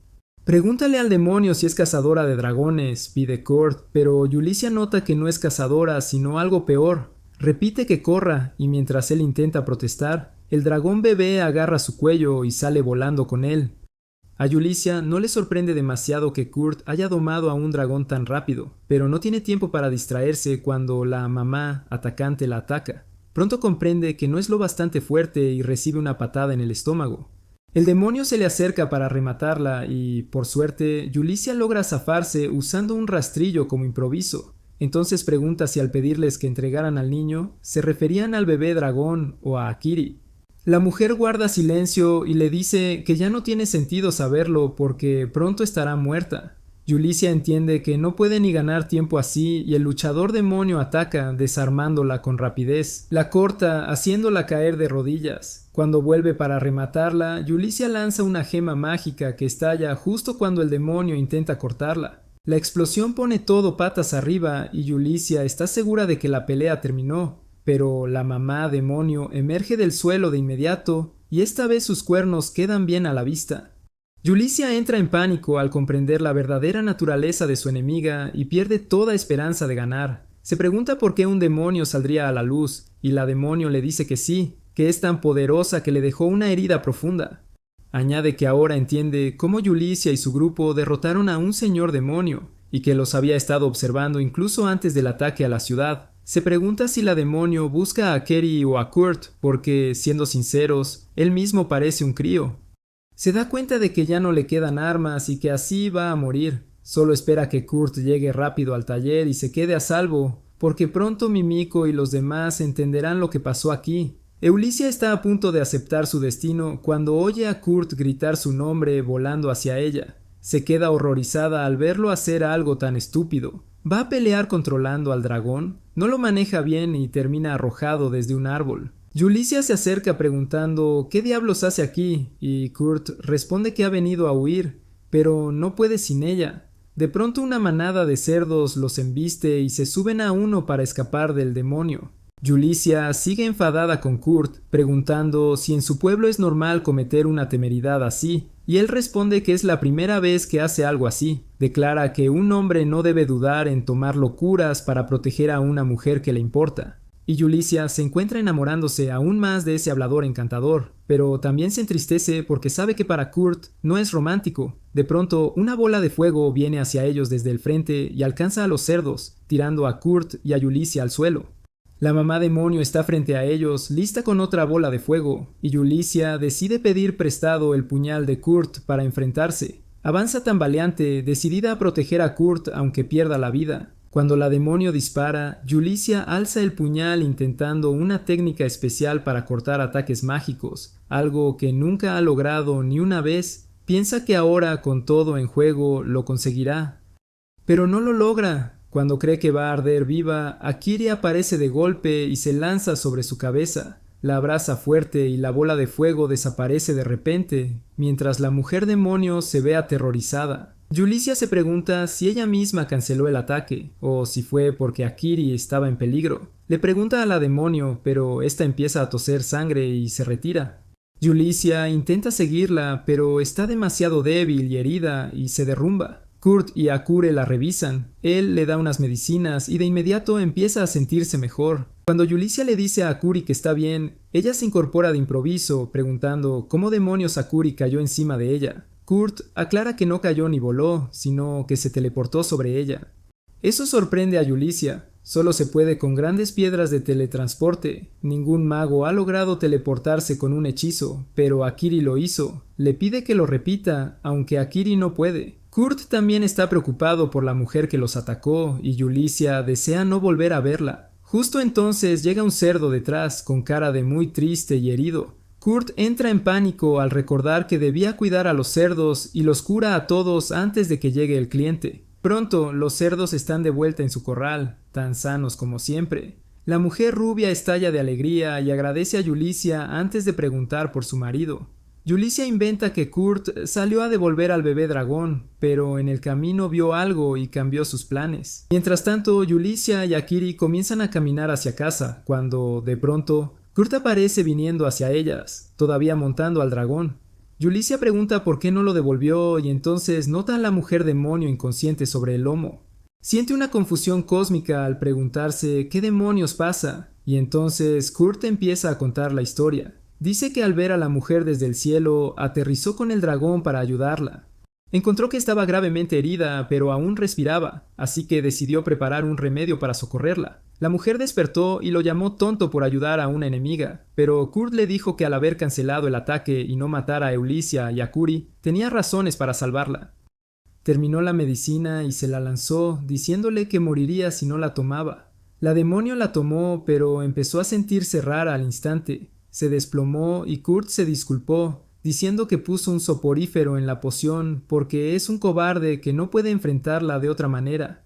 Pregúntale al demonio si es cazadora de dragones, pide Kurt, pero Yulicia nota que no es cazadora, sino algo peor. Repite que corra, y mientras él intenta protestar, el dragón bebé agarra su cuello y sale volando con él. A Yulicia no le sorprende demasiado que Kurt haya domado a un dragón tan rápido, pero no tiene tiempo para distraerse cuando la mamá atacante la ataca. Pronto comprende que no es lo bastante fuerte y recibe una patada en el estómago. El demonio se le acerca para rematarla y, por suerte, Yulicia logra zafarse usando un rastrillo como improviso. Entonces pregunta si al pedirles que entregaran al niño, se referían al bebé dragón o a Akiri. La mujer guarda silencio y le dice que ya no tiene sentido saberlo porque pronto estará muerta. Yulicia entiende que no puede ni ganar tiempo así y el luchador demonio ataca, desarmándola con rapidez. La corta, haciéndola caer de rodillas. Cuando vuelve para rematarla, Yulicia lanza una gema mágica que estalla justo cuando el demonio intenta cortarla. La explosión pone todo patas arriba y Yulicia está segura de que la pelea terminó, pero la mamá demonio emerge del suelo de inmediato y esta vez sus cuernos quedan bien a la vista. Yulicia entra en pánico al comprender la verdadera naturaleza de su enemiga y pierde toda esperanza de ganar. Se pregunta por qué un demonio saldría a la luz, y la demonio le dice que sí, que es tan poderosa que le dejó una herida profunda. Añade que ahora entiende cómo Yulicia y su grupo derrotaron a un señor demonio, y que los había estado observando incluso antes del ataque a la ciudad. Se pregunta si la demonio busca a Kerry o a Kurt, porque, siendo sinceros, él mismo parece un crío. Se da cuenta de que ya no le quedan armas y que así va a morir. Solo espera que Kurt llegue rápido al taller y se quede a salvo, porque pronto Mimiko y los demás entenderán lo que pasó aquí. Eulicia está a punto de aceptar su destino cuando oye a Kurt gritar su nombre volando hacia ella. Se queda horrorizada al verlo hacer algo tan estúpido. ¿Va a pelear controlando al dragón? No lo maneja bien y termina arrojado desde un árbol. Yulicia se acerca preguntando ¿qué diablos hace aquí? Y Kurt responde que ha venido a huir, pero no puede sin ella. De pronto una manada de cerdos los embiste y se suben a uno para escapar del demonio. Yulicia sigue enfadada con Kurt, preguntando si en su pueblo es normal cometer una temeridad así, y él responde que es la primera vez que hace algo así. Declara que un hombre no debe dudar en tomar locuras para proteger a una mujer que le importa. Y Yulicia se encuentra enamorándose aún más de ese hablador encantador, pero también se entristece porque sabe que para Kurt no es romántico. De pronto, una bola de fuego viene hacia ellos desde el frente y alcanza a los cerdos, tirando a Kurt y a Yulicia al suelo. La mamá demonio está frente a ellos, lista con otra bola de fuego, y Yulicia decide pedir prestado el puñal de Kurt para enfrentarse. Avanza tambaleante, decidida a proteger a Kurt aunque pierda la vida. Cuando la demonio dispara, Yulicia alza el puñal intentando una técnica especial para cortar ataques mágicos, algo que nunca ha logrado ni una vez. Piensa que ahora, con todo en juego, lo conseguirá. Pero no lo logra. Cuando cree que va a arder viva, Akiri aparece de golpe y se lanza sobre su cabeza. La abraza fuerte y la bola de fuego desaparece de repente, mientras la mujer demonio se ve aterrorizada. Yulicia se pregunta si ella misma canceló el ataque, o si fue porque Akiri estaba en peligro. Le pregunta a la demonio, pero esta empieza a toser sangre y se retira. Yulicia intenta seguirla, pero está demasiado débil y herida y se derrumba. Kurt y Akure la revisan. Él le da unas medicinas y de inmediato empieza a sentirse mejor. Cuando Yulicia le dice a Akuri que está bien, ella se incorpora de improviso, preguntando cómo demonios Akuri cayó encima de ella. Kurt aclara que no cayó ni voló, sino que se teleportó sobre ella. Eso sorprende a Yulicia. Solo se puede con grandes piedras de teletransporte. Ningún mago ha logrado teleportarse con un hechizo, pero Akiri lo hizo. Le pide que lo repita, aunque Akiri no puede. Kurt también está preocupado por la mujer que los atacó y Yulicia desea no volver a verla. Justo entonces llega un cerdo detrás, con cara de muy triste y herido. Kurt entra en pánico al recordar que debía cuidar a los cerdos y los cura a todos antes de que llegue el cliente. Pronto, los cerdos están de vuelta en su corral, tan sanos como siempre. La mujer rubia estalla de alegría y agradece a Yulicia antes de preguntar por su marido. Yulicia inventa que Kurt salió a devolver al bebé dragón, pero en el camino vio algo y cambió sus planes. Mientras tanto, Yulicia y Akiri comienzan a caminar hacia casa, cuando, de pronto, Kurt aparece viniendo hacia ellas, todavía montando al dragón. Yulicia pregunta por qué no lo devolvió y entonces nota a la mujer demonio inconsciente sobre el lomo. Siente una confusión cósmica al preguntarse qué demonios pasa, y entonces Kurt empieza a contar la historia. Dice que al ver a la mujer desde el cielo, aterrizó con el dragón para ayudarla. Encontró que estaba gravemente herida, pero aún respiraba, así que decidió preparar un remedio para socorrerla. La mujer despertó y lo llamó tonto por ayudar a una enemiga, pero Kurt le dijo que al haber cancelado el ataque y no matar a Eulicia y a Akuri, tenía razones para salvarla. Terminó la medicina y se la lanzó, diciéndole que moriría si no la tomaba. La demonio la tomó, pero empezó a sentirse rara al instante. Se desplomó y Kurt se disculpó, diciendo que puso un soporífero en la poción porque es un cobarde que no puede enfrentarla de otra manera.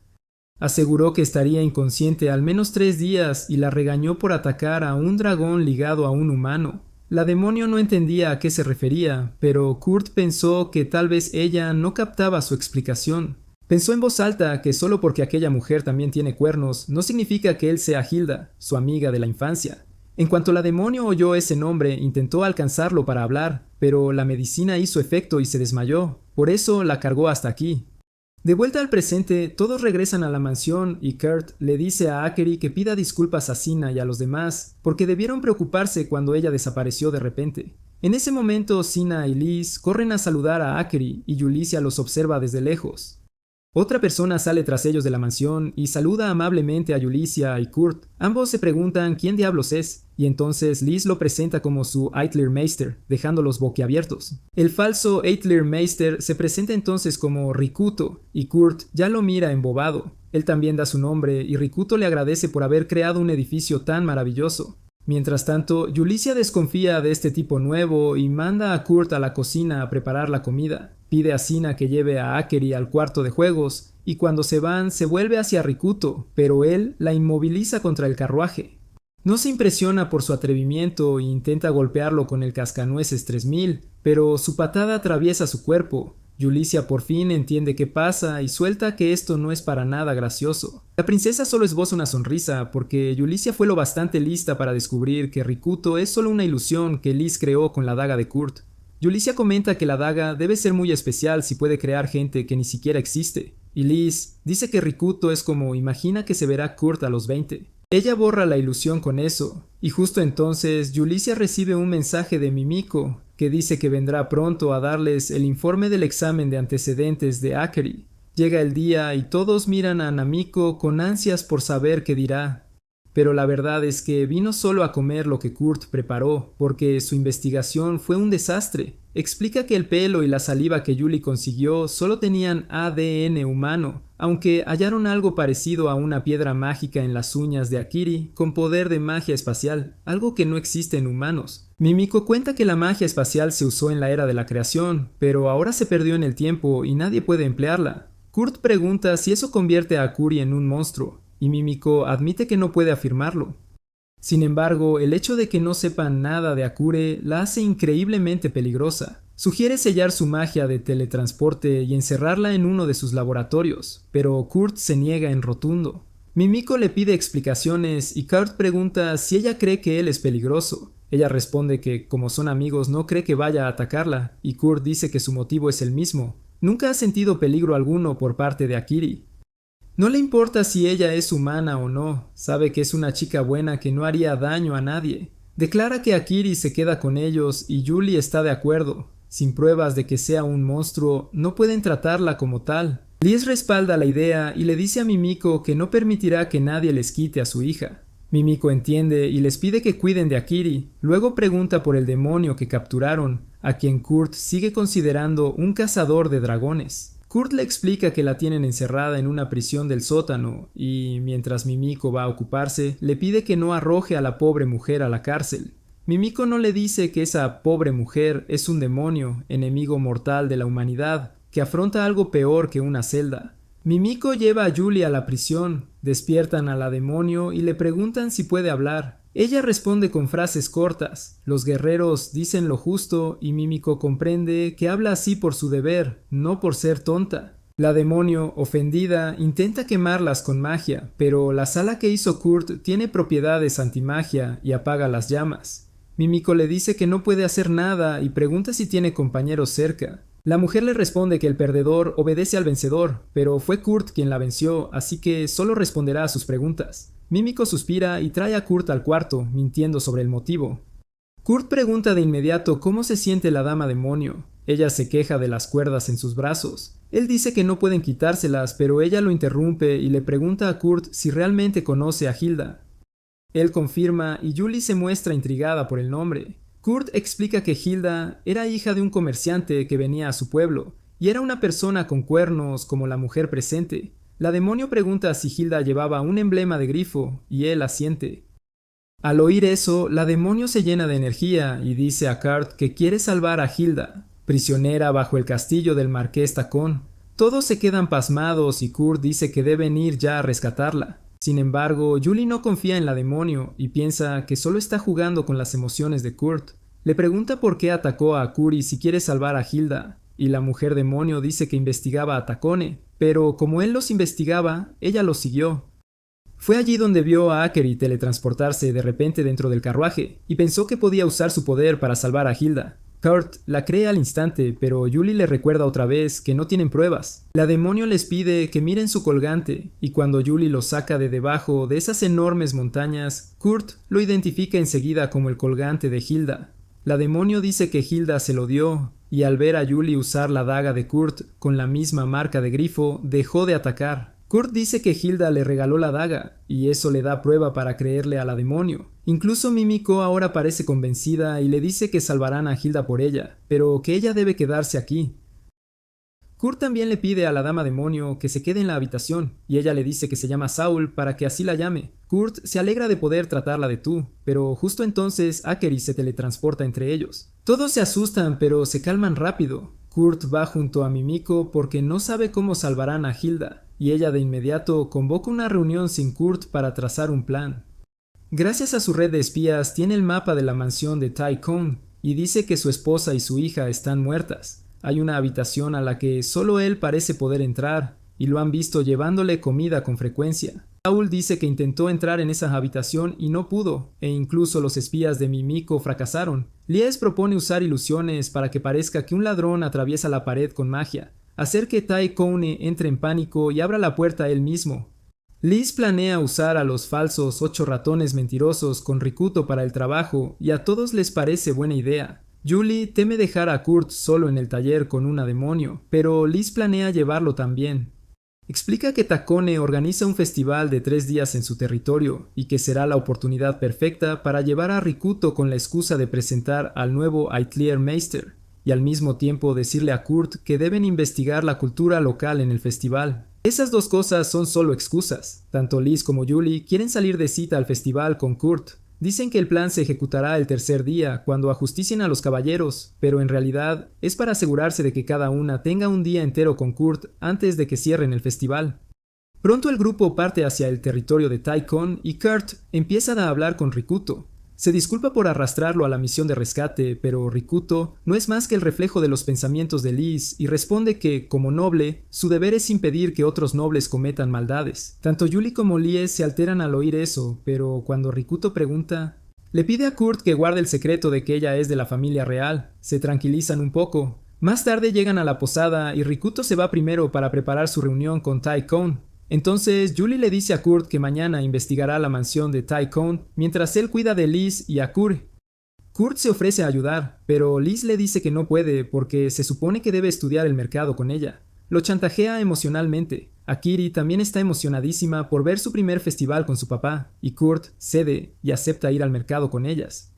Aseguró que estaría inconsciente al menos 3 días y la regañó por atacar a un dragón ligado a un humano. La demonio no entendía a qué se refería, pero Kurt pensó que tal vez ella no captaba su explicación. Pensó en voz alta que solo porque aquella mujer también tiene cuernos, no significa que él sea Hilda, su amiga de la infancia. En cuanto la demonio oyó ese nombre, intentó alcanzarlo para hablar, pero la medicina hizo efecto y se desmayó, por eso la cargó hasta aquí. De vuelta al presente, todos regresan a la mansión y Kurt le dice a Akery que pida disculpas a Sina y a los demás, porque debieron preocuparse cuando ella desapareció de repente. En ese momento, Sina y Liz corren a saludar a Akery y Yulicia los observa desde lejos. Otra persona sale tras ellos de la mansión y saluda amablemente a Yulicia y Kurt. Ambos se preguntan quién diablos es, y entonces Liz lo presenta como su Eitler-Meister, dejándolos boquiabiertos. El falso Eitler-Meister se presenta entonces como Rikuto, y Kurt ya lo mira embobado. Él también da su nombre, y Rikuto le agradece por haber creado un edificio tan maravilloso. Mientras tanto, Yulicia desconfía de este tipo nuevo y manda a Kurt a la cocina a preparar la comida. Pide a Sina que lleve a Akery al cuarto de juegos, y cuando se van se vuelve hacia Rikuto, pero él la inmoviliza contra el carruaje. No se impresiona por su atrevimiento e intenta golpearlo con el cascanueces 3000, pero su patada atraviesa su cuerpo. Yulicia por fin entiende qué pasa y suelta que esto no es para nada gracioso. La princesa solo esboza una sonrisa porque Yulicia fue lo bastante lista para descubrir que Rikuto es solo una ilusión que Liz creó con la daga de Kurt. Yulicia comenta que la daga debe ser muy especial si puede crear gente que ni siquiera existe, y Liz dice que Rikuto es como imagina que se verá Kurt a los 20. Ella borra la ilusión con eso, y justo entonces Yulicia recibe un mensaje de Mimiko, que dice que vendrá pronto a darles el informe del examen de antecedentes de Akery. Llega el día y todos miran a Namiko con ansias por saber qué dirá. Pero la verdad es que vino solo a comer lo que Kurt preparó, porque su investigación fue un desastre. Explica que el pelo y la saliva que Yuli consiguió solo tenían ADN humano, aunque hallaron algo parecido a una piedra mágica en las uñas de Akiri con poder de magia espacial, algo que no existe en humanos. Mimiko cuenta que la magia espacial se usó en la era de la creación, pero ahora se perdió en el tiempo y nadie puede emplearla. Kurt pregunta si eso convierte a Akuri en un monstruo, y Mimiko admite que no puede afirmarlo. Sin embargo, el hecho de que no sepan nada de Akure la hace increíblemente peligrosa. Sugiere sellar su magia de teletransporte y encerrarla en uno de sus laboratorios, pero Kurt se niega en rotundo. Mimiko le pide explicaciones y Kurt pregunta si ella cree que él es peligroso. Ella responde que, como son amigos, no cree que vaya a atacarla, y Kurt dice que su motivo es el mismo. Nunca ha sentido peligro alguno por parte de Akiri. No le importa si ella es humana o no, sabe que es una chica buena que no haría daño a nadie. Declara que Akiri se queda con ellos y Yuli está de acuerdo. Sin pruebas de que sea un monstruo, no pueden tratarla como tal. Liz respalda la idea y le dice a Mimiko que no permitirá que nadie les quite a su hija. Mimiko entiende y les pide que cuiden de Akiri, luego pregunta por el demonio que capturaron, a quien Kurt sigue considerando un cazador de dragones. Kurt le explica que la tienen encerrada en una prisión del sótano y, mientras Mimiko va a ocuparse, le pide que no arroje a la pobre mujer a la cárcel. Mimiko no le dice que esa pobre mujer es un demonio, enemigo mortal de la humanidad, que afronta algo peor que una celda. Mimiko lleva a Yuli a la prisión, despiertan a la demonio y le preguntan si puede hablar. Ella responde con frases cortas. Los guerreros dicen lo justo y Mimiko comprende que habla así por su deber, no por ser tonta. La demonio, ofendida, intenta quemarlas con magia, pero la sala que hizo Kurt tiene propiedades antimagia y apaga las llamas. Mimiko le dice que no puede hacer nada y pregunta si tiene compañeros cerca. La mujer le responde que el perdedor obedece al vencedor, pero fue Kurt quien la venció, así que solo responderá a sus preguntas. Mimiko suspira y trae a Kurt al cuarto, mintiendo sobre el motivo. Kurt pregunta de inmediato cómo se siente la dama demonio. Ella se queja de las cuerdas en sus brazos. Él dice que no pueden quitárselas, pero ella lo interrumpe y le pregunta a Kurt si realmente conoce a Hilda. Él confirma y Yuli se muestra intrigada por el nombre. Kurt explica que Hilda era hija de un comerciante que venía a su pueblo, y era una persona con cuernos como la mujer presente. La demonio pregunta si Hilda llevaba un emblema de grifo, y él asiente. Al oír eso, la demonio se llena de energía y dice a Kurt que quiere salvar a Hilda, prisionera bajo el castillo del marqués Tacón. Todos se quedan pasmados y Kurt dice que deben ir ya a rescatarla. Sin embargo, Yuli no confía en la demonio y piensa que solo está jugando con las emociones de Kurt. Le pregunta por qué atacó a Akuri si quiere salvar a Hilda. y la mujer demonio dice que investigaba a Takone, pero como él los investigaba, ella los siguió. Fue allí donde vio a Akeri teletransportarse de repente dentro del carruaje, y pensó que podía usar su poder para salvar a Hilda. Kurt la cree al instante, pero Julie le recuerda otra vez que no tienen pruebas. La demonio les pide que miren su colgante, y cuando Julie lo saca de debajo de esas enormes montañas, Kurt lo identifica enseguida como el colgante de Hilda. La demonio dice que Hilda se lo dio, y al ver a Julie usar la daga de Kurt con la misma marca de grifo, dejó de atacar. Kurt dice que Hilda le regaló la daga, y eso le da prueba para creerle a la demonio. Incluso Mimiko ahora parece convencida y le dice que salvarán a Hilda por ella, pero que ella debe quedarse aquí. Kurt también le pide a la dama demonio que se quede en la habitación, y ella le dice que se llama Saul para que así la llame. Kurt se alegra de poder tratarla de tú, pero justo entonces Akeri se teletransporta entre ellos. Todos se asustan, pero se calman rápido. Kurt va junto a Mimiko porque no sabe cómo salvarán a Hilda, y ella de inmediato convoca una reunión sin Kurt para trazar un plan. Gracias a su red de espías tiene el mapa de la mansión de Tai Kong y dice que su esposa y su hija están muertas. Hay una habitación a la que solo él parece poder entrar y lo han visto llevándole comida con frecuencia. Saul dice que intentó entrar en esa habitación y no pudo, e incluso los espías de Mimiko fracasaron. Lies propone usar ilusiones para que parezca que un ladrón atraviesa la pared con magia, hacer que Tai Kone entre en pánico y abra la puerta él mismo. Liz planea usar a los falsos 8 ratones mentirosos con Rikuto para el trabajo y a todos les parece buena idea. Julie teme dejar a Kurt solo en el taller con una demonio, pero Liz planea llevarlo también. Explica que Takone organiza un festival de 3 días en su territorio y que será la oportunidad perfecta para llevar a Rikuto con la excusa de presentar al nuevo Atelier Meister y al mismo tiempo decirle a Kurt que deben investigar la cultura local en el festival. Esas dos cosas son solo excusas. Tanto Liz como Julie quieren salir de cita al festival con Kurt. Dicen que el plan se ejecutará el tercer día, cuando ajusticien a los caballeros, pero en realidad es para asegurarse de que cada una tenga un día entero con Kurt antes de que cierren el festival. Pronto el grupo parte hacia el territorio de Tai Kong y Kurt empieza a hablar con Rikuto. Se disculpa por arrastrarlo a la misión de rescate, pero Rikuto no es más que el reflejo de los pensamientos de Liz y responde que, como noble, su deber es impedir que otros nobles cometan maldades. Tanto Julie como Lies se alteran al oír eso, pero cuando Rikuto pregunta, le pide a Kurt que guarde el secreto de que ella es de la familia real. Se tranquilizan un poco. Más tarde llegan a la posada y Rikuto se va primero para preparar su reunión con Tai Kong. Entonces Julie le dice a Kurt que mañana investigará la mansión de Tai Kong mientras él cuida de Liz y Akuri. Kurt se ofrece a ayudar, pero Liz le dice que no puede porque se supone que debe estudiar el mercado con ella. Lo chantajea emocionalmente. Akiri también está emocionadísima por ver su primer festival con su papá, y Kurt cede y acepta ir al mercado con ellas.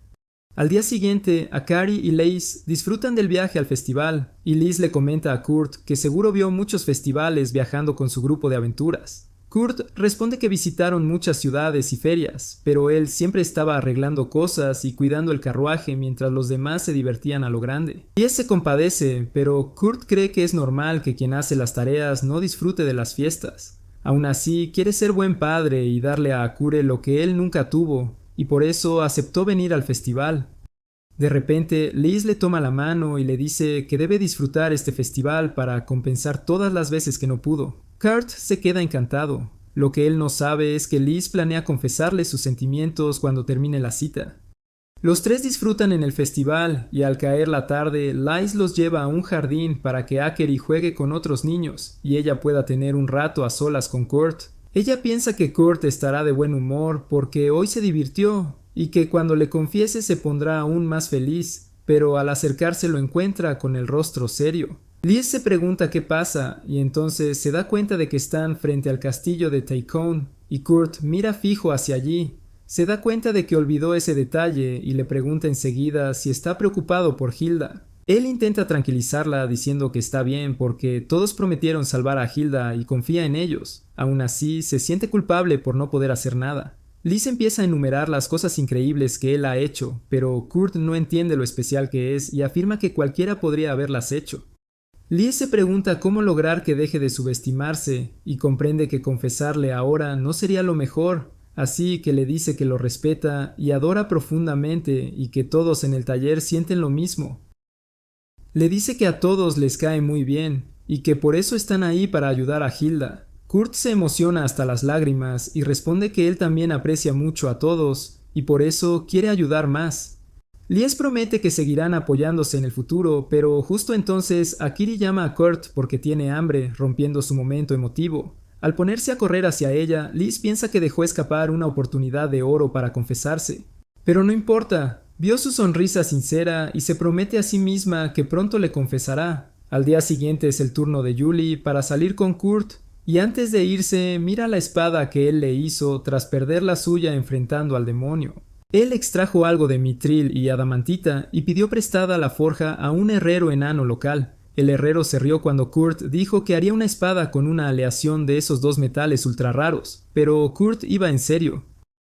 Al día siguiente, Akari y Liz disfrutan del viaje al festival, y Liz le comenta a Kurt que seguro vio muchos festivales viajando con su grupo de aventuras. Kurt responde que visitaron muchas ciudades y ferias, pero él siempre estaba arreglando cosas y cuidando el carruaje mientras los demás se divertían a lo grande. Liz se compadece, pero Kurt cree que es normal que quien hace las tareas no disfrute de las fiestas. Aún así, quiere ser buen padre y darle a Akure lo que él nunca tuvo, y por eso aceptó venir al festival. De repente, Liz le toma la mano y le dice que debe disfrutar este festival para compensar todas las veces que no pudo. Kurt se queda encantado. Lo que él no sabe es que Liz planea confesarle sus sentimientos cuando termine la cita. Los tres disfrutan en el festival y al caer la tarde, Liz los lleva a un jardín para que Akeri juegue con otros niños y ella pueda tener un rato a solas con Kurt. Ella piensa que Kurt estará de buen humor porque hoy se divirtió y que cuando le confiese se pondrá aún más feliz, pero al acercarse lo encuentra con el rostro serio. Liz se pregunta qué pasa y entonces se da cuenta de que están frente al castillo de Tai Kong y Kurt mira fijo hacia allí. Se da cuenta de que olvidó ese detalle y le pregunta enseguida si está preocupado por Hilda. Él intenta tranquilizarla diciendo que está bien porque todos prometieron salvar a Hilda y confía en ellos. Aún así, se siente culpable por no poder hacer nada. Liz empieza a enumerar las cosas increíbles que él ha hecho, pero Kurt no entiende lo especial que es y afirma que cualquiera podría haberlas hecho. Liz se pregunta cómo lograr que deje de subestimarse y comprende que confesarle ahora no sería lo mejor, así que le dice que lo respeta y adora profundamente y que todos en el taller sienten lo mismo. Le dice que a todos les cae muy bien y que por eso están ahí para ayudar a Hilda. Kurt se emociona hasta las lágrimas y responde que él también aprecia mucho a todos y por eso quiere ayudar más. Lies promete que seguirán apoyándose en el futuro, pero justo entonces Akiri llama a Kurt porque tiene hambre, rompiendo su momento emotivo. Al ponerse a correr hacia ella, Liz piensa que dejó escapar una oportunidad de oro para confesarse. Pero no importa, vio su sonrisa sincera y se promete a sí misma que pronto le confesará. Al día siguiente es el turno de Julie para salir con Kurt, y antes de irse mira la espada que él le hizo tras perder la suya enfrentando al demonio. Él extrajo algo de mitril y adamantita y pidió prestada la forja a un herrero enano local. El herrero se rió cuando Kurt dijo que haría una espada con una aleación de esos dos metales ultra raros, pero Kurt iba en serio.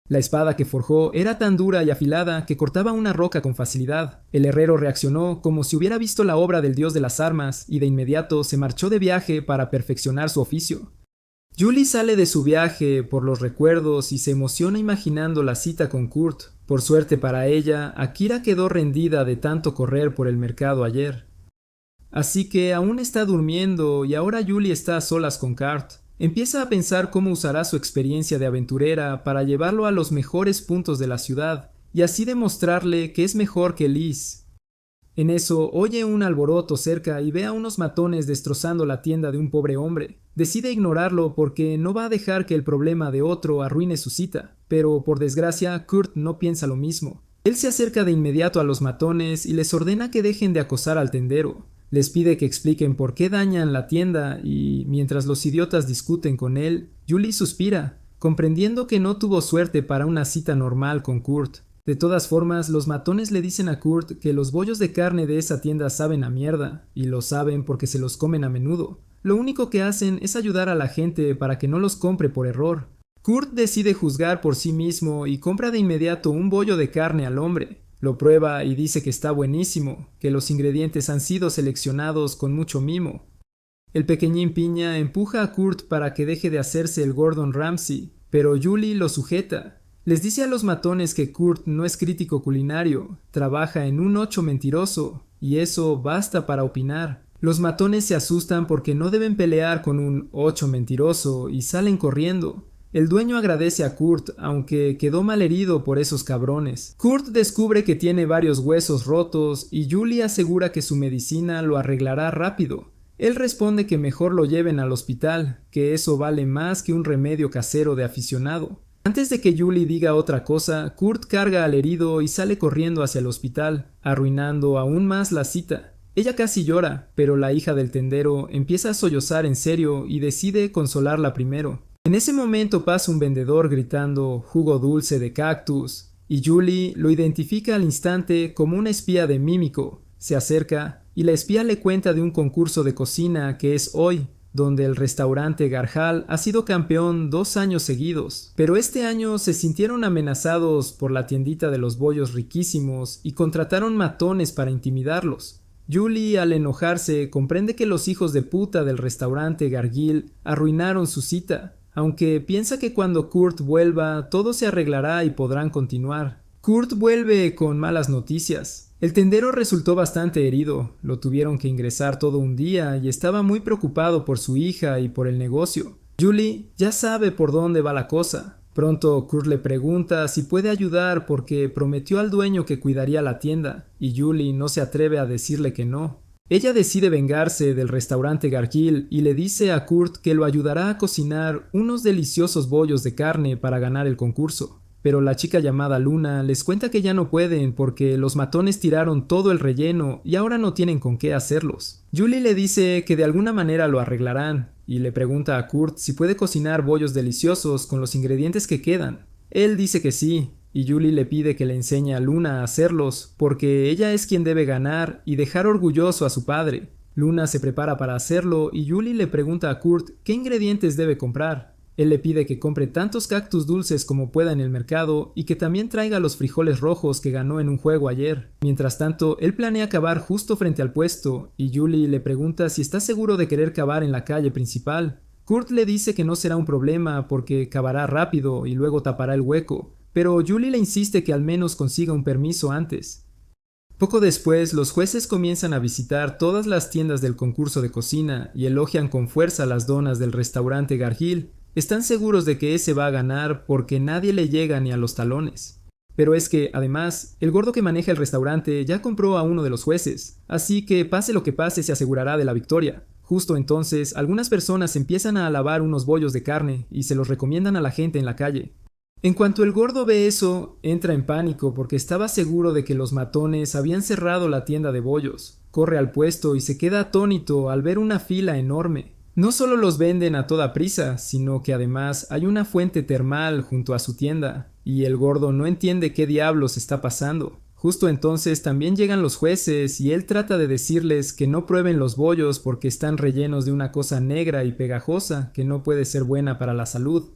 La espada que forjó era tan dura y afilada que cortaba una roca con facilidad. El herrero reaccionó como si hubiera visto la obra del dios de las armas y de inmediato se marchó de viaje para perfeccionar su oficio. Julie sale de su viaje por los recuerdos y se emociona imaginando la cita con Kurt. Por suerte para ella, Akira quedó rendida de tanto correr por el mercado ayer. Así que aún está durmiendo y ahora Julie está a solas con Kurt. Empieza a pensar cómo usará su experiencia de aventurera para llevarlo a los mejores puntos de la ciudad y así demostrarle que es mejor que Liz. En eso oye un alboroto cerca y ve a unos matones destrozando la tienda de un pobre hombre. Decide ignorarlo porque no va a dejar que el problema de otro arruine su cita, pero por desgracia Kurt no piensa lo mismo. Él se acerca de inmediato a los matones y les ordena que dejen de acosar al tendero. Les pide que expliquen por qué dañan la tienda y, mientras los idiotas discuten con él, Julie suspira, comprendiendo que no tuvo suerte para una cita normal con Kurt. De todas formas, los matones le dicen a Kurt que los bollos de carne de esa tienda saben a mierda, y lo saben porque se los comen a menudo. Lo único que hacen es ayudar a la gente para que no los compre por error. Kurt decide juzgar por sí mismo y compra de inmediato un bollo de carne al hombre. Lo prueba y dice que está buenísimo, que los ingredientes han sido seleccionados con mucho mimo. El pequeñín piña empuja a Kurt para que deje de hacerse el Gordon Ramsay, pero Julie lo sujeta. Les dice a los matones que Kurt no es crítico culinario, trabaja en un 8 mentiroso, y eso basta para opinar. Los matones se asustan porque no deben pelear con un 8 mentiroso y salen corriendo. El dueño agradece a Kurt, aunque quedó malherido por esos cabrones. Kurt descubre que tiene varios huesos rotos y Julie asegura que su medicina lo arreglará rápido. Él responde que mejor lo lleven al hospital, que eso vale más que un remedio casero de aficionado. Antes de que Julie diga otra cosa, Kurt carga al herido y sale corriendo hacia el hospital, arruinando aún más la cita. Ella casi llora, pero la hija del tendero empieza a sollozar en serio y decide consolarla primero. En ese momento pasa un vendedor gritando jugo dulce de cactus, y Julie lo identifica al instante como una espía de Mímico. Se acerca y la espía le cuenta de un concurso de cocina que es hoy, donde el restaurante Garhal ha sido campeón 2 años seguidos, pero este año se sintieron amenazados por la tiendita de los bollos riquísimos y contrataron matones para intimidarlos. Julie, al enojarse, comprende que los hijos de puta del restaurante Gargil arruinaron su cita, aunque piensa que cuando Kurt vuelva todo se arreglará y podrán continuar. Kurt vuelve con malas noticias. El tendero resultó bastante herido, lo tuvieron que ingresar todo un día y estaba muy preocupado por su hija y por el negocio. Julie ya sabe por dónde va la cosa. Pronto Kurt le pregunta si puede ayudar porque prometió al dueño que cuidaría la tienda, y Julie no se atreve a decirle que no. Ella decide vengarse del restaurante Gargill y le dice a Kurt que lo ayudará a cocinar unos deliciosos bollos de carne para ganar el concurso. Pero la chica llamada Luna les cuenta que ya no pueden porque los matones tiraron todo el relleno y ahora no tienen con qué hacerlos. Julie le dice que de alguna manera lo arreglarán y le pregunta a Kurt si puede cocinar bollos deliciosos con los ingredientes que quedan. Él dice que sí, y Julie le pide que le enseñe a Luna a hacerlos porque ella es quien debe ganar y dejar orgulloso a su padre. Luna se prepara para hacerlo y Julie le pregunta a Kurt qué ingredientes debe comprar. Él le pide que compre tantos cactus dulces como pueda en el mercado y que también traiga los frijoles rojos que ganó en un juego ayer. Mientras tanto, él planea cavar justo frente al puesto y Julie le pregunta si está seguro de querer cavar en la calle principal. Kurt le dice que no será un problema porque cavará rápido y luego tapará el hueco, pero Julie le insiste que al menos consiga un permiso antes. Poco después, los jueces comienzan a visitar todas las tiendas del concurso de cocina y elogian con fuerza las donas del restaurante Gargill. Están seguros de que ese va a ganar porque nadie le llega ni a los talones. Pero es que, además, el gordo que maneja el restaurante ya compró a uno de los jueces, así que pase lo que pase se asegurará de la victoria. Justo entonces, algunas personas empiezan a alabar unos bollos de carne y se los recomiendan a la gente en la calle. En cuanto el gordo ve eso, entra en pánico porque estaba seguro de que los matones habían cerrado la tienda de bollos. Corre al puesto y se queda atónito al ver una fila enorme. No solo los venden a toda prisa, sino que además hay una fuente termal junto a su tienda, y el gordo no entiende qué diablos está pasando. Justo entonces también llegan los jueces y él trata de decirles que no prueben los bollos porque están rellenos de una cosa negra y pegajosa que no puede ser buena para la salud.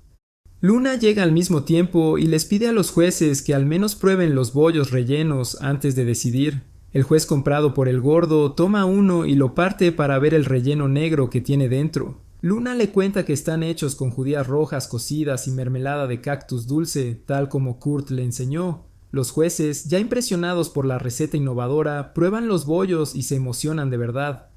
Luna llega al mismo tiempo y les pide a los jueces que al menos prueben los bollos rellenos antes de decidir. El juez comprado por el gordo toma uno y lo parte para ver el relleno negro que tiene dentro. Luna le cuenta que están hechos con judías rojas cocidas y mermelada de cactus dulce, tal como Kurt le enseñó. Los jueces, ya impresionados por la receta innovadora, prueban los bollos y se emocionan de verdad.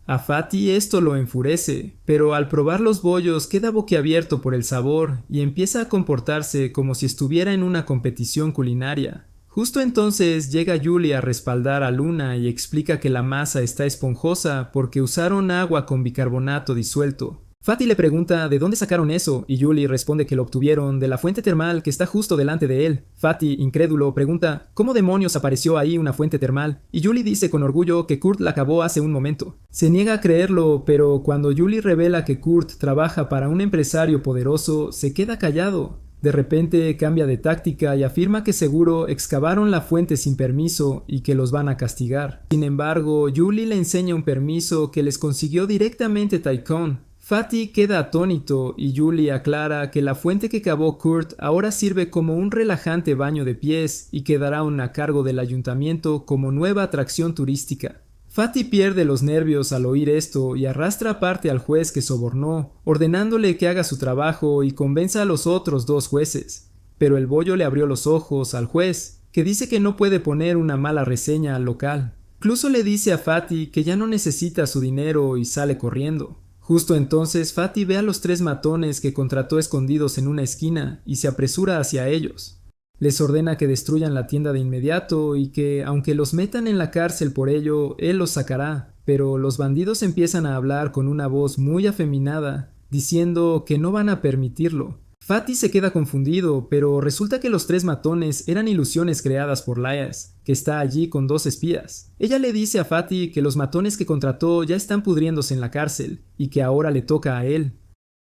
A Fatty esto lo enfurece, pero al probar los bollos queda boquiabierto por el sabor y empieza a comportarse como si estuviera en una competición culinaria. Justo entonces llega Julie a respaldar a Luna y explica que la masa está esponjosa porque usaron agua con bicarbonato disuelto. Fatty le pregunta de dónde sacaron eso y Julie responde que lo obtuvieron de la fuente termal que está justo delante de él. Fatty, incrédulo, pregunta ¿cómo demonios apareció ahí una fuente termal? Y Julie dice con orgullo que Kurt la acabó hace un momento. Se niega a creerlo, pero cuando Julie revela que Kurt trabaja para un empresario poderoso, se queda callado. De repente cambia de táctica y afirma que seguro excavaron la fuente sin permiso y que los van a castigar. Sin embargo, Julie le enseña un permiso que les consiguió directamente Tycoon. Fatty queda atónito y Julie aclara que la fuente que cavó Kurt ahora sirve como un relajante baño de pies y quedará aún a cargo del ayuntamiento como nueva atracción turística. Fatty pierde los nervios al oír esto y arrastra aparte al juez que sobornó, ordenándole que haga su trabajo y convenza a los otros dos jueces. Pero el bollo le abrió los ojos al juez, que dice que no puede poner una mala reseña al local. Incluso le dice a Fatty que ya no necesita su dinero y sale corriendo. Justo entonces Fatty ve a los tres matones que contrató escondidos en una esquina y se apresura hacia ellos. Les ordena que destruyan la tienda de inmediato y que, aunque los metan en la cárcel por ello, él los sacará. Pero los bandidos empiezan a hablar con una voz muy afeminada, diciendo que no van a permitirlo. Fatty se queda confundido, pero resulta que los tres matones eran ilusiones creadas por Lias, que está allí con dos espías. Ella le dice a Fatty que los matones que contrató ya están pudriéndose en la cárcel, y que ahora le toca a él.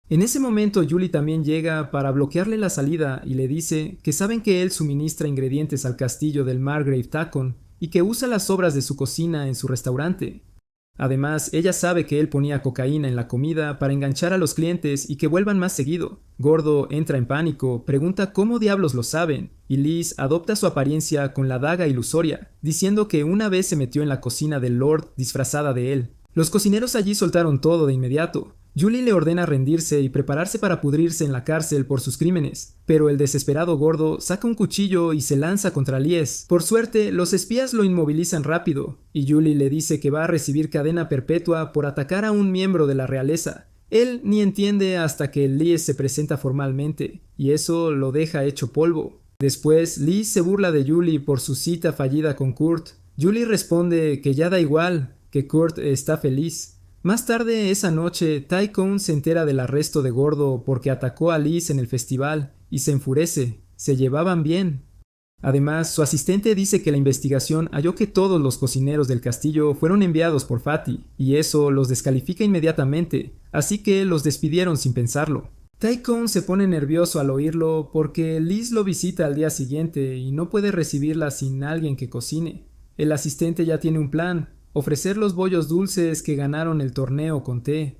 En ese momento Julie también llega para bloquearle la salida y le dice que saben que él suministra ingredientes al castillo del Margrave Tacon y que usa las sobras de su cocina en su restaurante. Además, ella sabe que él ponía cocaína en la comida para enganchar a los clientes y que vuelvan más seguido. Gordo entra en pánico, pregunta cómo diablos lo saben, y Liz adopta su apariencia con la daga ilusoria, diciendo que una vez se metió en la cocina del Lord disfrazada de él. Los cocineros allí soltaron todo de inmediato. Julie le ordena rendirse y prepararse para pudrirse en la cárcel por sus crímenes, pero el desesperado gordo saca un cuchillo y se lanza contra Lies. Por suerte, los espías lo inmovilizan rápido, y Julie le dice que va a recibir cadena perpetua por atacar a un miembro de la realeza. Él ni entiende hasta que Lies se presenta formalmente, y eso lo deja hecho polvo. Después, Lies se burla de Julie por su cita fallida con Kurt. Julie responde que ya da igual, que Kurt está feliz. Más tarde esa noche, Tycoon se entera del arresto de Gordo porque atacó a Liz en el festival y se enfurece. Se llevaban bien. Además, su asistente dice que la investigación halló que todos los cocineros del castillo fueron enviados por Fatty, y eso los descalifica inmediatamente, así que los despidieron sin pensarlo. Tycoon se pone nervioso al oírlo porque Liz lo visita al día siguiente y no puede recibirla sin alguien que cocine. El asistente ya tiene un plan: ofrecer los bollos dulces que ganaron el torneo con té.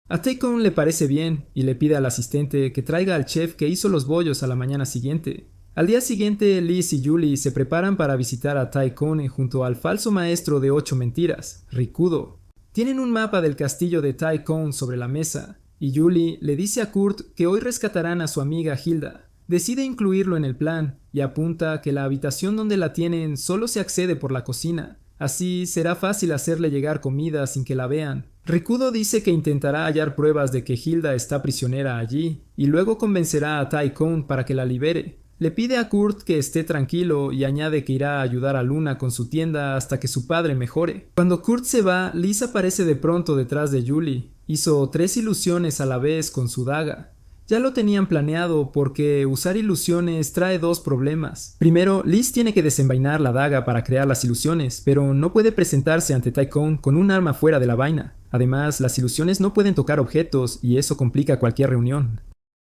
A Tycoon le parece bien y le pide al asistente que traiga al chef que hizo los bollos a la mañana siguiente. Al día siguiente, Liz y Julie se preparan para visitar a Tycoon junto al falso maestro de 8 mentiras, Rikudo. Tienen un mapa del castillo de Tycoon sobre la mesa, y Julie le dice a Kurt que hoy rescatarán a su amiga Hilda. Decide incluirlo en el plan y apunta que la habitación donde la tienen solo se accede por la cocina. Así será fácil hacerle llegar comida sin que la vean. Rikudo dice que intentará hallar pruebas de que Hilda está prisionera allí y luego convencerá a Tai-Kon para que la libere. Le pide a Kurt que esté tranquilo y añade que irá a ayudar a Luna con su tienda hasta que su padre mejore. Cuando Kurt se va, Liz aparece de pronto detrás de Julie. Hizo 3 ilusiones a la vez con su daga. Ya lo tenían planeado porque usar ilusiones trae 2 problemas. Primero, Liz tiene que desenvainar la daga para crear las ilusiones, pero no puede presentarse ante Tai-Kon con un arma fuera de la vaina. Además, las ilusiones no pueden tocar objetos y eso complica cualquier reunión.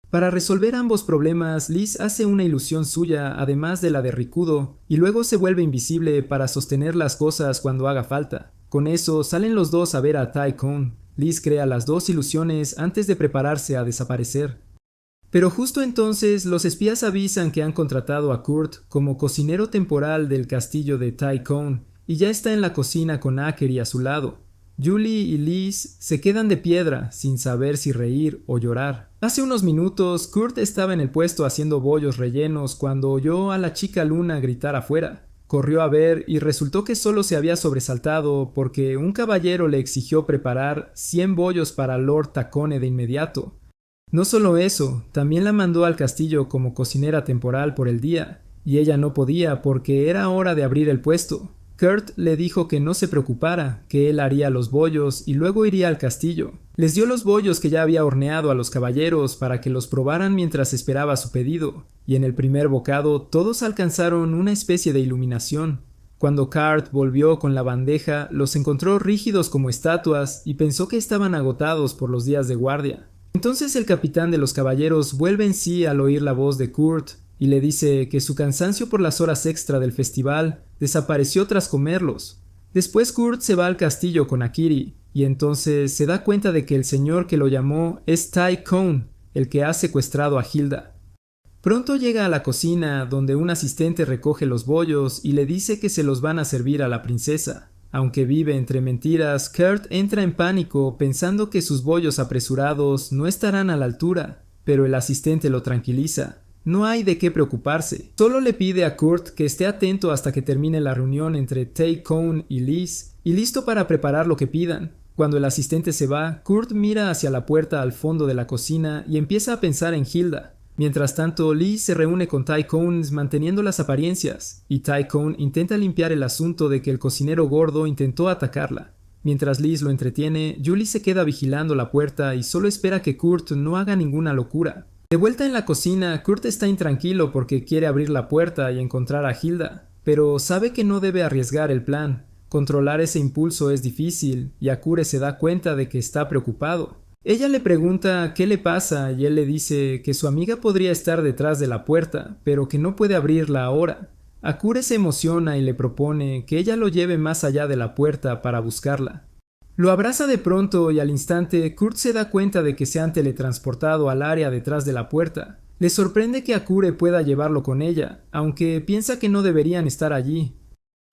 Para resolver ambos problemas, Liz hace una ilusión suya además de la de Rikudo y luego se vuelve invisible para sostener las cosas cuando haga falta. Con eso salen los dos a ver a Tai-Kon. Liz crea las 2 ilusiones antes de prepararse a desaparecer. Pero justo entonces los espías avisan que han contratado a Kurt como cocinero temporal del castillo de Tai-Kon y ya está en la cocina con Akeri a su lado. Julie y Liz se quedan de piedra sin saber si reír o llorar. Hace unos minutos Kurt estaba en el puesto haciendo bollos rellenos cuando oyó a la chica Luna gritar afuera. Corrió a ver y resultó que solo se había sobresaltado porque un caballero le exigió preparar 100 bollos para Lord Takone de inmediato. No solo eso, también la mandó al castillo como cocinera temporal por el día, y ella no podía porque era hora de abrir el puesto. Kurt le dijo que no se preocupara, que él haría los bollos y luego iría al castillo. Les dio los bollos que ya había horneado a los caballeros para que los probaran mientras esperaba su pedido, y en el primer bocado todos alcanzaron una especie de iluminación. Cuando Kurt volvió con la bandeja, los encontró rígidos como estatuas y pensó que estaban agotados por los días de guardia. Entonces el capitán de los caballeros vuelve en sí al oír la voz de Kurt y le dice que su cansancio por las horas extra del festival desapareció tras comerlos. Después Kurt se va al castillo con Akiri y entonces se da cuenta de que el señor que lo llamó es Tai-Kon, el que ha secuestrado a Hilda. Pronto llega a la cocina donde un asistente recoge los bollos y le dice que se los van a servir a la princesa. Aunque vive entre mentiras, Kurt entra en pánico pensando que sus bollos apresurados no estarán a la altura, pero el asistente lo tranquiliza. No hay de qué preocuparse. Solo le pide a Kurt que esté atento hasta que termine la reunión entre Tai-Kon y Liz, y listo para preparar lo que pidan. Cuando el asistente se va, Kurt mira hacia la puerta al fondo de la cocina y empieza a pensar en Hilda. Mientras tanto, Liz se reúne con Tai-Kon manteniendo las apariencias, y Tai-Kon intenta limpiar el asunto de que el cocinero gordo intentó atacarla. Mientras Liz lo entretiene, Julie se queda vigilando la puerta y solo espera que Kurt no haga ninguna locura. De vuelta en la cocina, Kurt está intranquilo porque quiere abrir la puerta y encontrar a Hilda, pero sabe que no debe arriesgar el plan. Controlar ese impulso es difícil, y Akure se da cuenta de que está preocupado. Ella le pregunta qué le pasa y él le dice que su amiga podría estar detrás de la puerta, pero que no puede abrirla ahora. Akure se emociona y le propone que ella lo lleve más allá de la puerta para buscarla. Lo abraza de pronto y al instante Kurt se da cuenta de que se han teletransportado al área detrás de la puerta. Le sorprende que Akure pueda llevarlo con ella, aunque piensa que no deberían estar allí.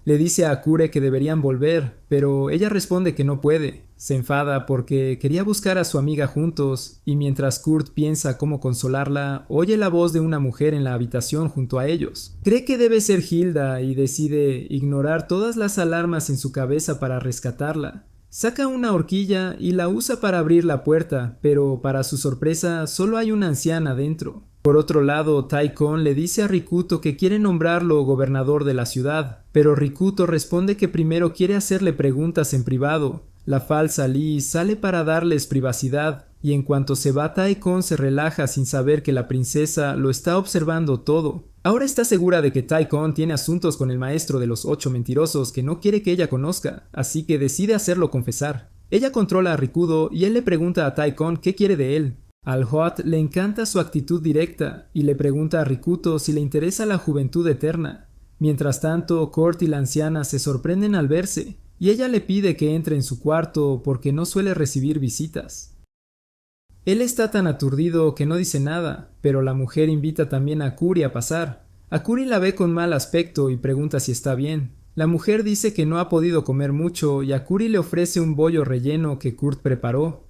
Le dice a Akure que deberían volver, pero ella responde que no puede. Se enfada porque quería buscar a su amiga juntos, y mientras Kurt piensa cómo consolarla, oye la voz de una mujer en la habitación junto a ellos. Cree que debe ser Hilda y decide ignorar todas las alarmas en su cabeza para rescatarla. Saca una horquilla y la usa para abrir la puerta, pero para su sorpresa solo hay una anciana dentro. Por otro lado, Tai-Kon le dice a Rikuto que quiere nombrarlo gobernador de la ciudad, pero Rikuto responde que primero quiere hacerle preguntas en privado. La falsa Liz sale para darles privacidad, y en cuanto se va Tai-Kon se relaja sin saber que la princesa lo está observando todo. Ahora está segura de que Tai-Kon tiene asuntos con el maestro de los 8 mentirosos que no quiere que ella conozca, así que decide hacerlo confesar. Ella controla a Rikudo y él le pregunta a Tai-Kon qué quiere de él. Al Hot le encanta su actitud directa y le pregunta a Rikuto si le interesa la juventud eterna. Mientras tanto, Kurt y la anciana se sorprenden al verse, y ella le pide que entre en su cuarto porque no suele recibir visitas. Él está tan aturdido que no dice nada, pero la mujer invita también a Akuri a pasar. Akuri la ve con mal aspecto y pregunta si está bien. La mujer dice que no ha podido comer mucho y Akuri le ofrece un bollo relleno que Kurt preparó.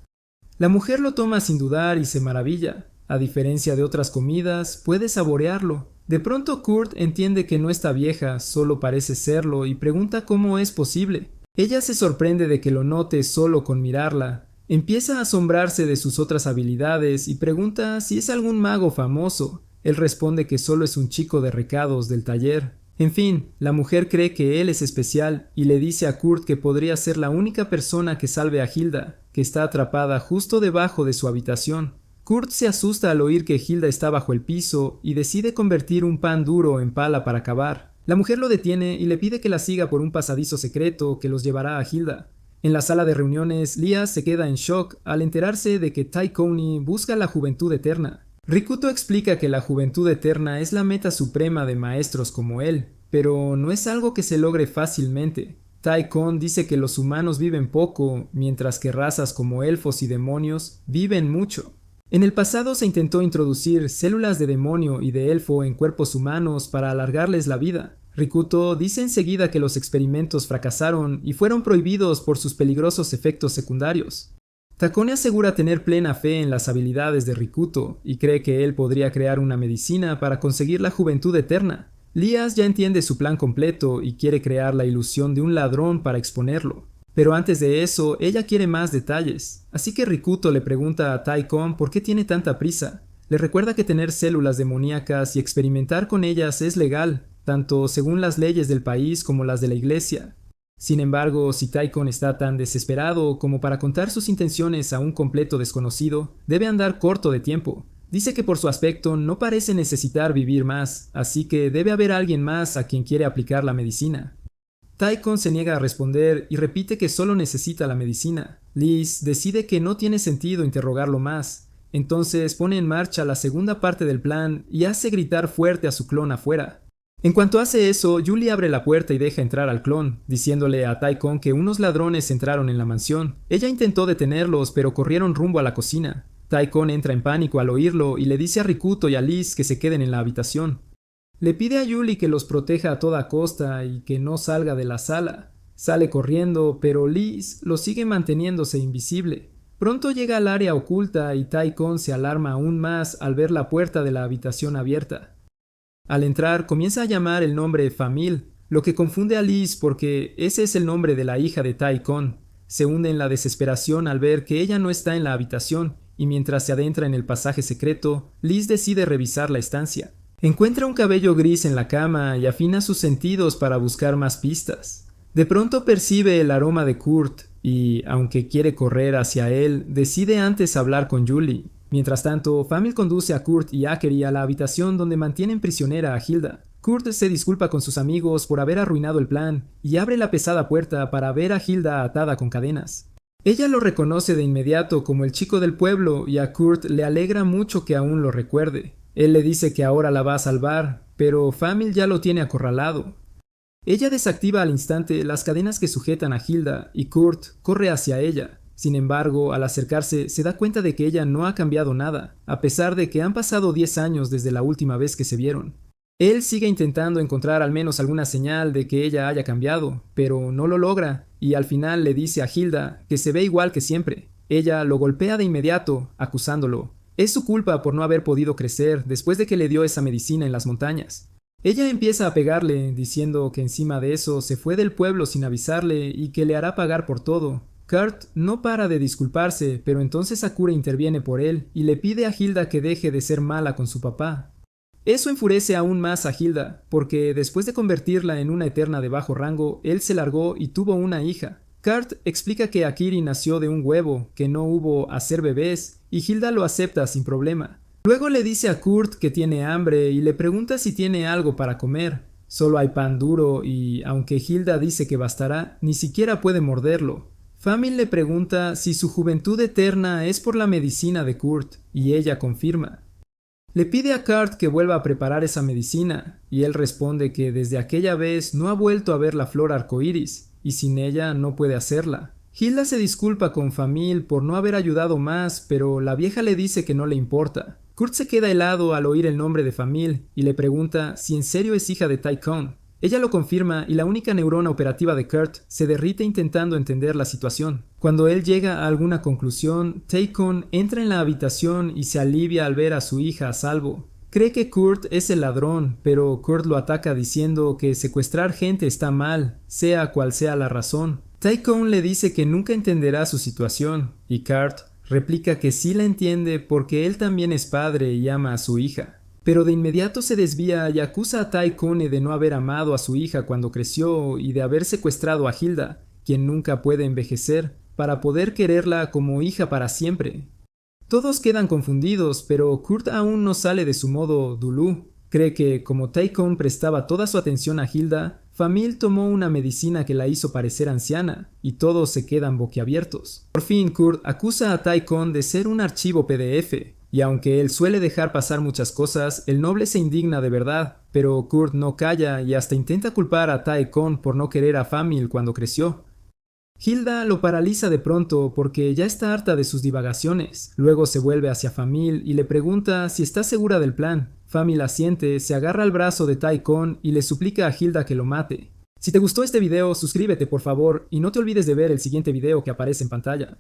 La mujer lo toma sin dudar y se maravilla. A diferencia de otras comidas, puede saborearlo. De pronto Kurt entiende que no está vieja, solo parece serlo y pregunta cómo es posible. Ella se sorprende de que lo note solo con mirarla. Empieza a asombrarse de sus otras habilidades y pregunta si es algún mago famoso. Él responde que solo es un chico de recados del taller. En fin, la mujer cree que él es especial y le dice a Kurt que podría ser la única persona que salve a Hilda, que está atrapada justo debajo de su habitación. Kurt se asusta al oír que Hilda está bajo el piso y decide convertir un pan duro en pala para cavar. La mujer lo detiene y le pide que la siga por un pasadizo secreto que los llevará a Hilda. En la sala de reuniones, Lia se queda en shock al enterarse de que Tai Couney busca la juventud eterna. Rikuto explica que la juventud eterna es la meta suprema de maestros como él, pero no es algo que se logre fácilmente. Tai Kon dice que los humanos viven poco, mientras que razas como elfos y demonios viven mucho. En el pasado se intentó introducir células de demonio y de elfo en cuerpos humanos para alargarles la vida. Rikuto dice enseguida que los experimentos fracasaron y fueron prohibidos por sus peligrosos efectos secundarios. Takone asegura tener plena fe en las habilidades de Rikuto y cree que él podría crear una medicina para conseguir la juventud eterna. Lias ya entiende su plan completo y quiere crear la ilusión de un ladrón para exponerlo. Pero antes de eso, ella quiere más detalles, así que Rikuto le pregunta a Tai Kon por qué tiene tanta prisa. Le recuerda que tener células demoníacas y experimentar con ellas es legal, tanto según las leyes del país como las de la iglesia. Sin embargo, si Tai Kon está tan desesperado como para contar sus intenciones a un completo desconocido, debe andar corto de tiempo. Dice que por su aspecto no parece necesitar vivir más, así que debe haber alguien más a quien quiere aplicar la medicina. Tai Kon se niega a responder y repite que solo necesita la medicina. Liz decide que no tiene sentido interrogarlo más. Entonces pone en marcha la segunda parte del plan y hace gritar fuerte a su clon afuera. En cuanto hace eso, Julie abre la puerta y deja entrar al clon, diciéndole a Tai Kon que unos ladrones entraron en la mansión. Ella intentó detenerlos, pero corrieron rumbo a la cocina. Tai Kon entra en pánico al oírlo y le dice a Rikuto y a Liz que se queden en la habitación. Le pide a Julie que los proteja a toda costa y que no salga de la sala. Sale corriendo, pero Liz lo sigue manteniéndose invisible. Pronto llega al área oculta y Tai Kon se alarma aún más al ver la puerta de la habitación abierta. Al entrar, comienza a llamar el nombre Famil, lo que confunde a Liz porque ese es el nombre de la hija de Tai Kon. Se hunde en la desesperación al ver que ella no está en la habitación y mientras se adentra en el pasaje secreto, Liz decide revisar la estancia. Encuentra un cabello gris en la cama y afina sus sentidos para buscar más pistas. De pronto percibe el aroma de Kurt y, aunque quiere correr hacia él, decide antes hablar con Julie. Mientras tanto, Famil conduce a Kurt y Akeri a la habitación donde mantienen prisionera a Hilda. Kurt se disculpa con sus amigos por haber arruinado el plan y abre la pesada puerta para ver a Hilda atada con cadenas. Ella lo reconoce de inmediato como el chico del pueblo y a Kurt le alegra mucho que aún lo recuerde. Él le dice que ahora la va a salvar, pero Famil ya lo tiene acorralado. Ella desactiva al instante las cadenas que sujetan a Hilda y Kurt corre hacia ella. Sin embargo, al acercarse se da cuenta de que ella no ha cambiado nada, a pesar de que han pasado 10 años desde la última vez que se vieron. Él sigue intentando encontrar al menos alguna señal de que ella haya cambiado, pero no lo logra, y al final le dice a Hilda que se ve igual que siempre. Ella lo golpea de inmediato, acusándolo. Es su culpa por no haber podido crecer después de que le dio esa medicina en las montañas. Ella empieza a pegarle, diciendo que encima de eso se fue del pueblo sin avisarle y que le hará pagar por todo. Kurt no para de disculparse, pero entonces Sakura interviene por él y le pide a Hilda que deje de ser mala con su papá. Eso enfurece aún más a Hilda, porque después de convertirla en una eterna de bajo rango, él se largó y tuvo una hija. Kurt explica que Akiri nació de un huevo, que no hubo hacer bebés, y Hilda lo acepta sin problema. Luego le dice a Kurt que tiene hambre y le pregunta si tiene algo para comer. Solo hay pan duro y, aunque Hilda dice que bastará, ni siquiera puede morderlo. Famil le pregunta si su juventud eterna es por la medicina de Kurt, y ella confirma. Le pide a Kurt que vuelva a preparar esa medicina, y él responde que desde aquella vez no ha vuelto a ver la flor arcoíris, y sin ella no puede hacerla. Hilda se disculpa con Famil por no haber ayudado más, pero la vieja le dice que no le importa. Kurt se queda helado al oír el nombre de Famil, y le pregunta si en serio es hija de Tai Kon. Ella lo confirma y la única neurona operativa de Kurt se derrite intentando entender la situación. Cuando él llega a alguna conclusión, Tae-Kon entra en la habitación y se alivia al ver a su hija a salvo. Cree que Kurt es el ladrón, pero Kurt lo ataca diciendo que secuestrar gente está mal, sea cual sea la razón. Tae-Kon le dice que nunca entenderá su situación, y Kurt replica que sí la entiende porque él también es padre y ama a su hija. Pero de inmediato se desvía y acusa a Tae-Kone de no haber amado a su hija cuando creció y de haber secuestrado a Hilda, quien nunca puede envejecer, para poder quererla como hija para siempre. Todos quedan confundidos, pero Kurt aún no sale de su modo Dulu. Cree que, como Tae-Kon prestaba toda su atención a Hilda, Famil tomó una medicina que la hizo parecer anciana, y todos se quedan boquiabiertos. Por fin, Kurt acusa a Tae-Kon de ser un archivo PDF, y aunque él suele dejar pasar muchas cosas, el noble se indigna de verdad, pero Kurt no calla y hasta intenta culpar a Tae-Kon por no querer a Famil cuando creció. Hilda lo paraliza de pronto porque ya está harta de sus divagaciones. Luego se vuelve hacia Famil y le pregunta si está segura del plan. Famil asiente, se agarra al brazo de Tae-Kon y le suplica a Hilda que lo mate. Si te gustó este video, suscríbete por favor y no te olvides de ver el siguiente video que aparece en pantalla.